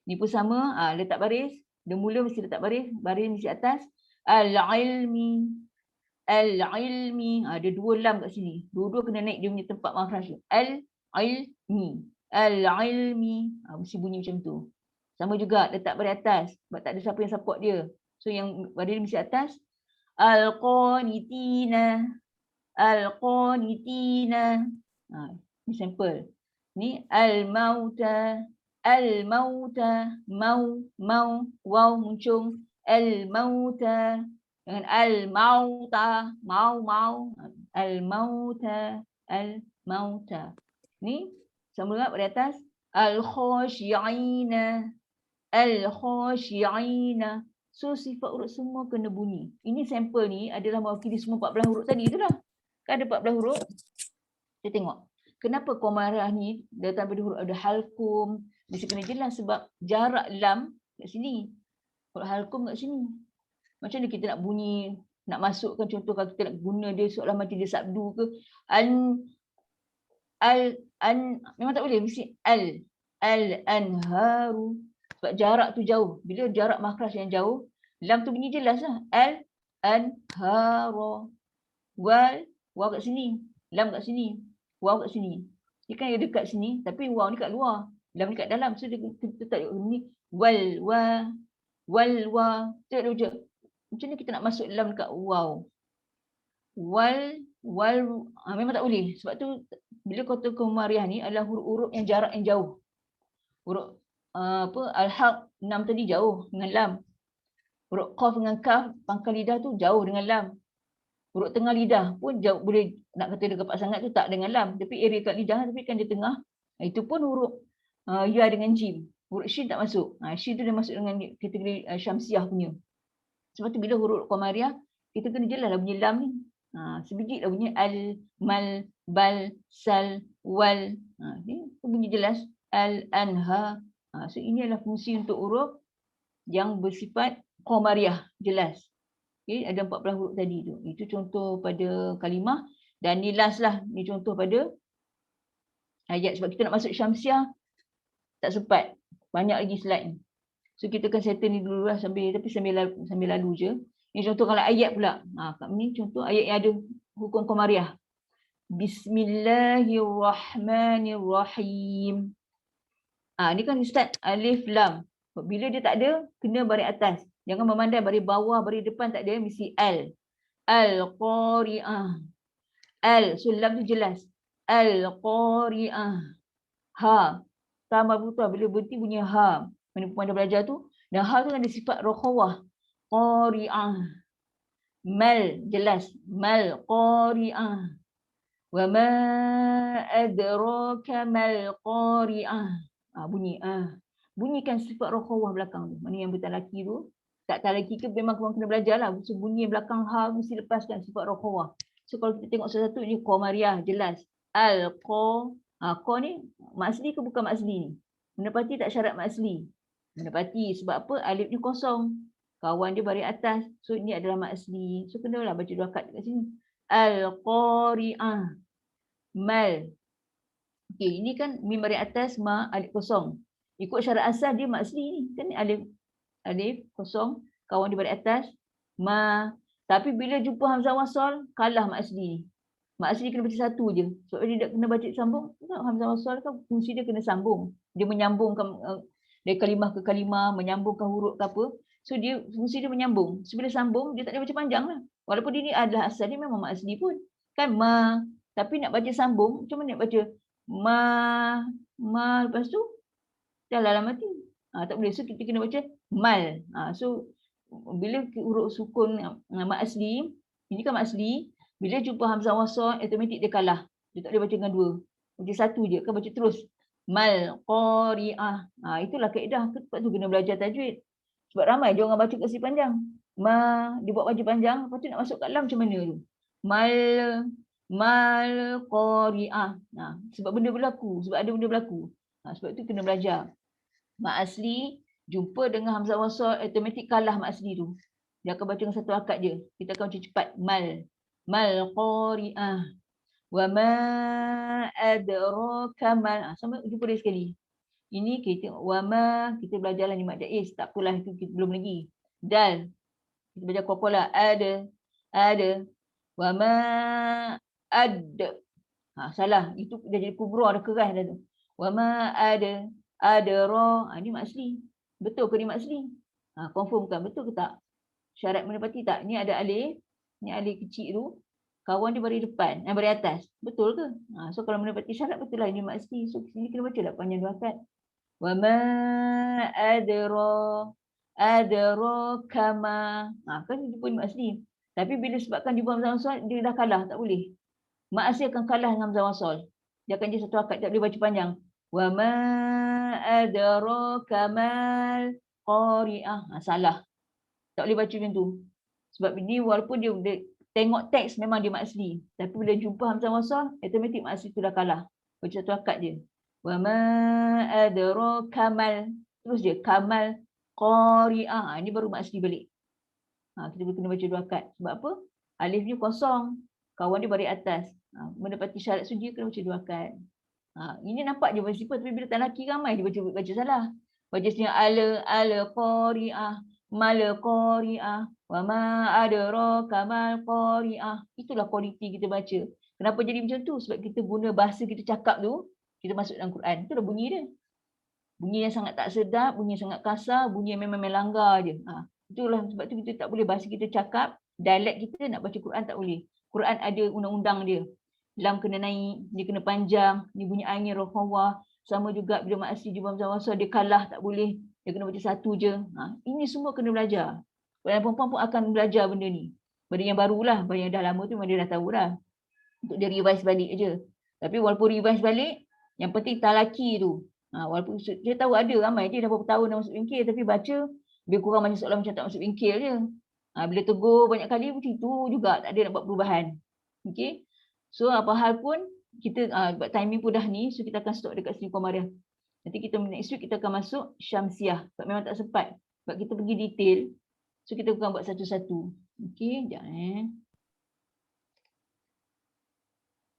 Ni pun sama. Letak baris. Dia mula mesti letak baris. Baris mesti atas. Al-ilmi. Al-ilmi. Ada dua lam kat sini. Dua-dua kena naik dia punya tempat makhraj. Al-ilmi. Al-ilmi. Mesti bunyi macam tu. Sama juga letak baris atas. Sebab tak ada siapa yang support dia. So yang baris dia mesti atas. Al-qanitina. Al-qanitina. Ni sampel. Ni al-mauta. Al-mauta. Mau. Waw muncung. Al-mauta. Dengan al-mauta. Mau. Al-mauta. Al-mauta. Ni sama juga pada atas. Al-khasyi'ina. Al-khasyi'ina. So sifat huruf semua kena bunyi. Ini sampel ni adalah mewakili semua 14 huruf tadi itulah. Kan ada 14 huruf. Kita tengok. Kenapa Qamariyah ni datang pada huruf ada halkum. Mesti kena jelas sebab jarak lam kat sini. Huruf halkum kat sini. Macam mana kita nak bunyi, nak masukkan contoh kalau kita nak guna dia seolah macam dia sabdu ke. Memang tak boleh. Mesti al-anharu. Sebab jarak tu jauh. Bila jarak makhraj yang jauh, lam tu bunyi jelas lah. Al-anharu. Waw kat sini. Lam kat sini. Waw kat sini. Dia kan dia dekat sini. Tapi waw ni kat luar. Lam ni kat dalam. So dia tak ni. Walwa. Tengok. Macam ni kita nak masuk lam dekat waw. Memang tak boleh. Sebab tu bila kata Qamariyah ni adalah huruf-huruf yang jarak yang jauh. Huruf al-haq 6 tadi jauh dengan lam. Huruf qaf dengan kaf pangkal lidah tu jauh dengan lam. Huruf tengah lidah pun jauh, boleh nak kata dia kepak sangat tu tak dengan lam, tapi area kat lidah tapi kan dia tengah. Itu pun huruf ya dengan jim. Huruf shin tak masuk. Shin tu dia masuk dengan kategori syamsiah punya. Sebab tu bila huruf Qamariyah kita kena jelaslah bunyi lam ni. Sebiji lah bunyi al, mal, bal, sal, wal. Ni bunyi jelas al-anha. So ini adalah fungsi untuk huruf yang bersifat Qamariyah, jelas. Okay, ada 14 huruf tadi tu. Itu contoh pada kalimah dan ni last lah. Ni contoh pada ayat. Sebab kita nak masuk syamsiah tak sempat. Banyak lagi slide ni. So kita akan settle ni dulu lah sambil lalu je. Ini contoh kalau ayat pula. Kat ni contoh ayat yang ada hukum Qamariyah. Bismillahirrahmanirrahim. Ni kan start alif lam. Bila dia tak ada, kena baris atas. Jangan memandai baris bawah, baris depan tak ada, mesti al. Al-qari'ah. Al, so lam tu jelas. Al-qari'ah. Ha. Ta marbutah, bila berhenti bunyi ha. Mana pun anda belajar tu. Dan ha tu ada sifat rokhawah. Qari'ah. Mal, jelas. Mal qari'ah. Wa ma adraka mal qari'ah. Bunyi. Bunyikan sifat rokhawah belakang tu. Mana yang bertalaki tu. Tak talaki ke memang korang kena belajar lah. So bunyi belakang ha mesti lepaskan sifat rokhawah. So kalau kita tengok satu-satu ni Qamariyah, jelas. Al-qa. Qa ni mak asli ke bukan mak asli ni? Mendapati tak syarat mak asli. Mendapati sebab apa? Alif ni kosong. Kawan dia baris atas. So ini adalah mak asli. So kenalah baca dua kat dekat sini. Al-qari'ah. Mal. Okey, ini kan mim baris atas, ma alif kosong. Ikut syarat asal dia mak asli ni. Kan ni alif kosong, kawan dia baris atas, ma. Tapi bila jumpa hamzah wasal, kalah mak asli ni. Mak asli kena baca satu je. Sebab dia tak kena baca sambung. Hamzah wasal kan fungsi dia kena sambung. Dia menyambungkan dari kalimah ke kalimah, menyambungkan huruf ke apa. So dia fungsi dia menyambung. So bila sambung, dia tak boleh baca panjang lah. Walaupun dia ni adalah asal dia memang mak asli pun. Kan ma. Tapi nak baca sambung, macam mana nak baca? Ma. Lepas tu, dah lah mati. Tak boleh. So kita kena baca mal. So bila huruf sukun mak asli, ini kan mak asli, bila jumpa hamzah wasal, automatik dia kalah. Dia tak boleh baca dengan dua. Baca satu je, kan baca terus. Mal qari'ah. Itulah kaedah. Sebab tu kena belajar tajwid. Sebab ramai dia orang baca kat sini panjang. Dia buat baju panjang, lepas tu nak masuk kat lam macam mana tu? Mal qari'ah. Sebab benda berlaku. Sebab ada benda berlaku. Sebab tu kena belajar. Mak asli jumpa dengan hamzah wasal, automatik kalah mak asli tu. Dia akan baca dengan satu akad je. Kita akan baca cepat. Mal qari'ah. Wa ma adraka mal. Sama jumpa dia sekali. Ini kita tengok. Wa ma. Kita belajarlah ni mak jaiz. Tak apalah itu kita belum lagi. Dal. Kita belajar kokola. Ada. Wa ma ad. Salah. Itu dah jadi kubra. Dah keras dah tu. Wama adra. Ini mak asli. Betul ke ni mak asli? Confirmkan betul ke tak? Syarat menepati tak? Ni ada alif. Ni alif kecil tu. Kawan dia baris depan, baris atas. Betul ke? So kalau menepati syarat betul lah ini mak asli. So sini kena baca tak panjang dua akad. Wama adra kama. Kan dia pun mak asli. Tapi bila sebabkan jumpa hamzah wasal, dia dah kalah, tak boleh. Mak asli akan kalah dengan hamzah wasal. Dia akan jadi satu akad, tak boleh baca panjang. Wama adraka mal qari'ah. Salah. Tak boleh baca macam tu. Sebab ini walaupun dia tengok teks memang dia mak asli. Tapi bila jumpa hamzah wasal, automatik mak asli tu dah kalah. Baca satu akad je. Wama adraka mal. Terus je. Kamal qari'ah. Ini baru mak asli balik. Kita kena baca dua akad. Sebab apa? Alif ni kosong. Kawan dia baris atas. Mendapati syarat suji kena baca dua akad. Ini nampak je bersifat, tapi bila tak laki ramai dia baca salah. Baca sini ala qari'ah, mal qari'ah, wa ma adraka mal qari'ah. Itulah kualiti kita baca. Kenapa jadi macam tu? Sebab kita guna bahasa kita cakap tu, kita masuk dalam Quran. Itulah bunyi dia. Bunyi yang sangat tak sedap, bunyi yang sangat kasar, bunyi yang memang melanggar je. Itulah sebab tu kita tak boleh bahasa kita cakap, dialek kita nak baca Quran tak boleh. Quran ada undang-undang dia. Lam kena naik, dia kena panjang, dia bunyi angin roh hawa. Sama juga bila mak asli jumpa hamzah wasal dia kalah tak boleh. Dia kena baca satu je. Ini semua kena belajar. Perempuan pun akan belajar benda ni. Benda yang barulah, benda yang dah lama tu memang dia dah tahu dah. Untuk dia revise balik je. Tapi walaupun revise balik, yang penting talaki tu. Walaupun dia tahu ada ramai je dah berapa tahun dah masuk bingkil, tapi baca dia kurang banyak soalan macam tak masuk bingkil je. Bila tegur banyak kali macam tu juga, tak ada nak buat perubahan. Okey. So apa hal pun kita buat timing pun dah ni, so kita akan stop dekat sini Qamariah. Nanti kita next week kita akan masuk Syamsiah. Sebab memang tak sempat. Sebab kita pergi detail. So kita bukan buat satu-satu. Okey, sekejap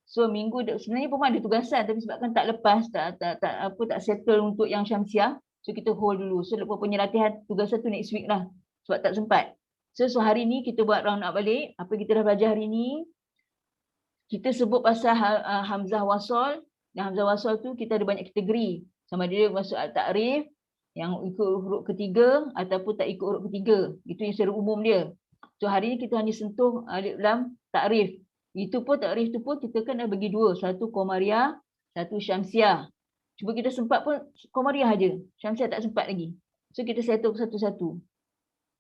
So minggu sebenarnya pun ada tugasan, tapi sebabkan tak lepas, tak settle untuk yang Syamsiah. So kita hold dulu. So lepas punya latihan tugasan tu next week lah. Sebab tak sempat. So hari ni kita buat round up balik. Apa kita dah belajar hari ni. Kita sebut pasal hamzah wasal. Dan hamzah wasal tu kita ada banyak kategori. Sama dia masuk al-ta'rif yang ikut huruf ketiga ataupun tak ikut huruf ketiga. Itu yang secara umum dia. So hari ni kita hanya sentuh alif lam ta'rif. Itu pun ta'rif tu pun kita kan dah bagi dua. Satu Qamariah, satu Syamsiah. Cuba kita sempat pun Qamariah aja. Syamsiah tak sempat lagi. So kita settle satu-satu.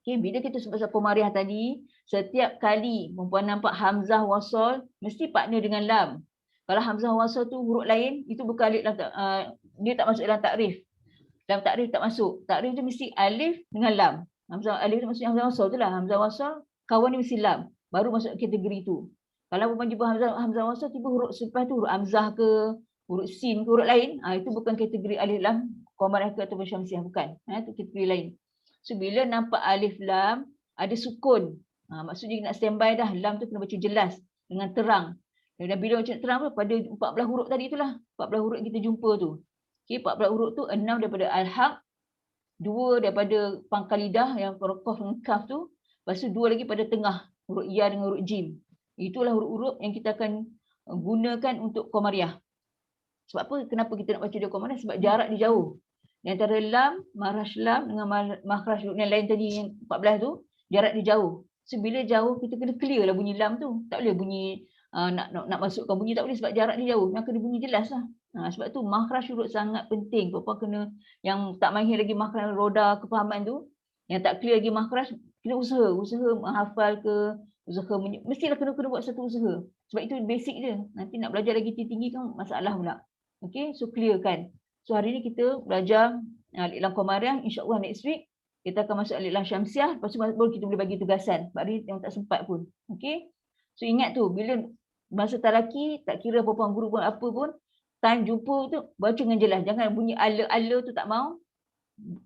Okay, bila kita sebut pasal Qamariah tadi, setiap kali perempuan nampak hamzah wasal, mesti partner dengan lam. Kalau hamzah wasal tu huruf lain, itu bukan alif lam, dia tak masuk dalam takrif. Dalam takrif tak masuk. Takrif tu mesti alif dengan lam. Hamzah alif tu maksudnya hamzah wasal tu lah. Hamzah wasal, kawan dia mesti lam. Baru masuk kategori tu. Kalau perempuan jumpa hamzah wasal, tiba huruf selepas tu, huruf hamzah ke, huruf sin ke, huruf lain, itu bukan kategori alif lam, Qamariah ke ataupun Syamsiah, bukan. Itu kategori lain. So bila nampak alif lam ada sukun. Maksudnya nak standby dah, lam tu kena baca jelas dengan terang. Dan bila macam terang pada 14 huruf tadi itulah. 14 huruf yang kita jumpa tu. Okey, 14 huruf tu 6 daripada al-haq, 2 daripada pangkal lidah yang qaf dengan kaf tu, lepas tu 2 lagi pada tengah, huruf ya dengan huruf jim. Itulah huruf-huruf yang kita akan gunakan untuk Qamariah. Sebab apa? Kenapa kita nak baca dia Qamariah? Sebab jarak dia jauh. Di antara lam, makhraj lam dengan makhraj yang lain tadi yang 14 tu, jarak dia jauh. So bila jauh kita kena clear lah bunyi lam tu. Tak boleh bunyi nak masukkan bunyi, tak boleh sebab jarak dia jauh. Maka dia bunyi jelas lah. Sebab tu makhraj huruf sangat penting. Perempuan kena, yang tak mahir lagi makhraj roda kefahaman tu, yang tak clear lagi makhraj, kena usaha menghafal ke, mestilah kena buat satu usaha. Sebab itu basic je. Nanti nak belajar lagi tinggi kan masalah pula. Okay, so clear kan. So hari ni kita belajar alif lam Qamariah, insya-Allah next week kita akan masuk alif lam Syamsiah, lepas tu baru kita boleh bagi tugasan. Sebab hari yang tak sempat pun. Okey. So ingat tu bila masa talaki, tak kira perempuan guru pun apa pun, time jumpa tu baca dengan jelas. Jangan bunyi ala tu tak mau.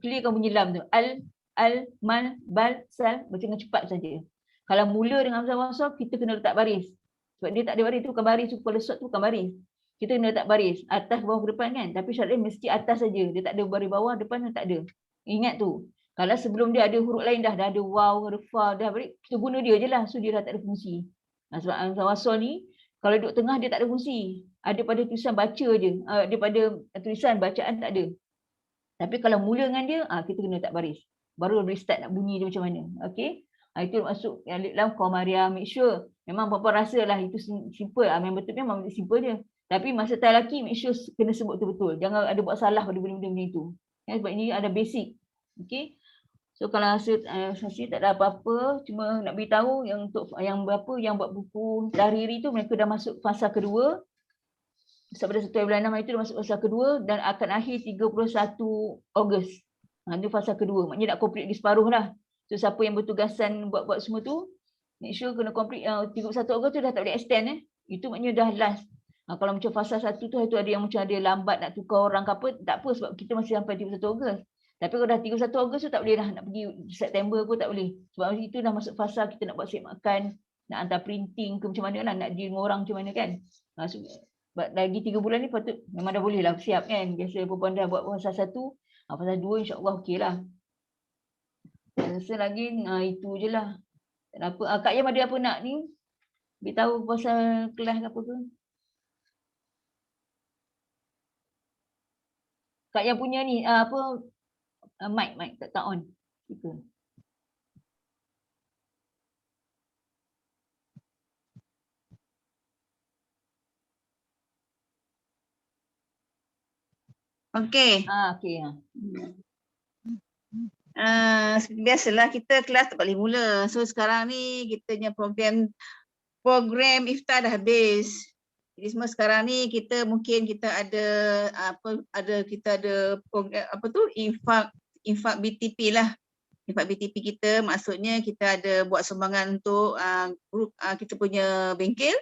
Clearkan bunyi lam tu. Al, mal, bal, sal, baca dengan cepat saja. Kalau mula dengan hamzah wasal, kita kena letak baris. Sebab dia tak ada baris tu, bukan baris tu, kepala sot tu bukan baris. Kita kena letak baris, atas, bawah, ke depan kan. Tapi syaratnya mesti atas saja. Dia tak ada baris bawah, depan tu tak ada. Ingat tu. Kalau sebelum dia ada huruf lain dah ada waw, ada fa, dah baris, kita guna dia je lah. So dia dah tak ada fungsi. Sebab hamzah wasal ni, Kalau duduk tengah dia tak ada fungsi. Ada pada tulisan baca je. Daripada tulisan bacaan tak ada. Tapi kalau mula dengan dia, kita kena tak baris. Baru boleh start nak bunyi dia macam mana. Okay. Itu masuk alif lam Qamariyah. Make sure. Memang perempuan rasa lah itu simple. Memang betul memang simple je. Tapi masa time lelaki, make sure kena sebut betul-betul. Jangan ada buat salah pada benda-benda itu. Sebab ini ada basic. Okay. So kalau hasil tak ada apa-apa, cuma nak beritahu yang untuk yang berapa yang buat buku Tahriri tu mereka dah masuk fasa kedua. Pada 1 bulan 6 itu dah masuk fasa kedua dan akan akhir 31 Ogos. Itu fasa kedua. Maknanya nak complete lagi separuh lah. So siapa yang bertugasan buat-buat semua tu, make sure kena complete 31 Ogos tu dah tak boleh extend. Itu maknanya dah last. Kalau macam fasa 1 tu itu ada yang macam ada lambat nak tukar orang ke apa, tak apa sebab kita masih sampai 31 Ogos. Tapi kalau dah 31 Ogos tu tak boleh dah nak pergi September pun tak boleh. Sebab itu dah masuk fasa kita nak buat siap makan, nak hantar printing ke macam mana lah, nak deal dengan orang macam mana kan. So, lagi 3 bulan ni patut memang dah boleh lah siap kan. Biasa perempuan dah buat fasa 1, fasa 2 insyaAllah okey lah. Rasa lagi itu je lah. Apa, Kak Yam ada apa nak ni? Beritahu pasal kelas apa ke? Kak Yam punya ni apa? Mic tak on. Speaker. Okey. Okey. Biasalah kita kelas tak boleh mula. So sekarang ni kita punya program iftar dah habis. Jadi semua sekarang ni kita mungkin kita ada kita ada program infak BTP lah. Infak BTP kita maksudnya kita ada buat sumbangan untuk grup kita punya bengkel.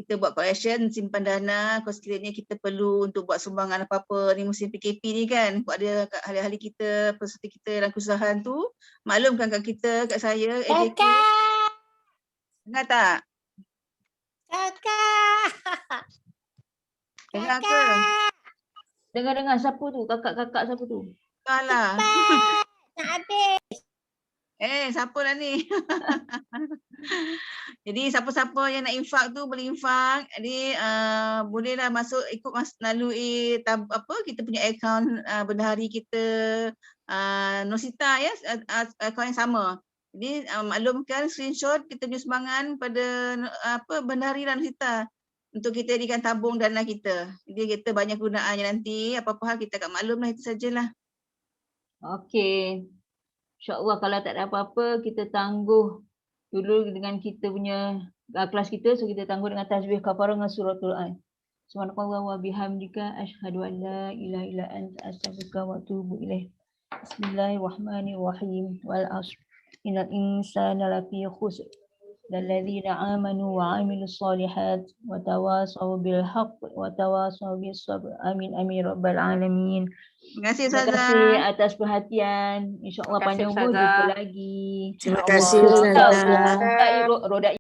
Kita buat collection, simpan dana, kalau sekiranya kita perlu untuk buat sumbangan apa-apa ni musim PKP ni kan. Ada kat ahli-ahli kita, peserta kita dalam kesusahan tu, maklumkan kat kita, kat saya, AJK. Dengar tak? Kakak. Dengar ke? Dengar siapa tu? Kakak-kakak siapa tu? Salah. Nak habis. Siapa lah ni? Jadi siapa-siapa yang nak infak tu boleh infak. Jadi bolehlah masuk ikut melalui kita punya akaun bendahari kita Nosita ya, akaun yang sama. Jadi maklumkan screenshot kita punya sumbangan pada bendahari Nosita untuk kita jadikan tabung dana kita. Jadi kita banyak gunaannya nanti, apa-apa hal kita akan maklum lah, itu sajalah. Okey. InsyaAllah kalau tak ada apa-apa, kita tangguh dulu dengan kita punya kelas kita. So kita tangguh dengan tasbih kafarah dengan suratul An. Subhanallah wa bihamdika asyhadu an la ilaha illa anta astaghfiruka wa atubu ilaih. Bismillahirrahmanirrahim. Wal 'ashr. Innal insana lafi khusr. Lalladzina amanu wa 'amilus solihat wa tawasaw bil haqq wa tawasaw bis sabr. Amin amin rabbal alamin. Terima kasih Terima kasih atas perhatian. InsyaAllah panjang umur jumpa lagi. Terima kasih Ustazah. Roda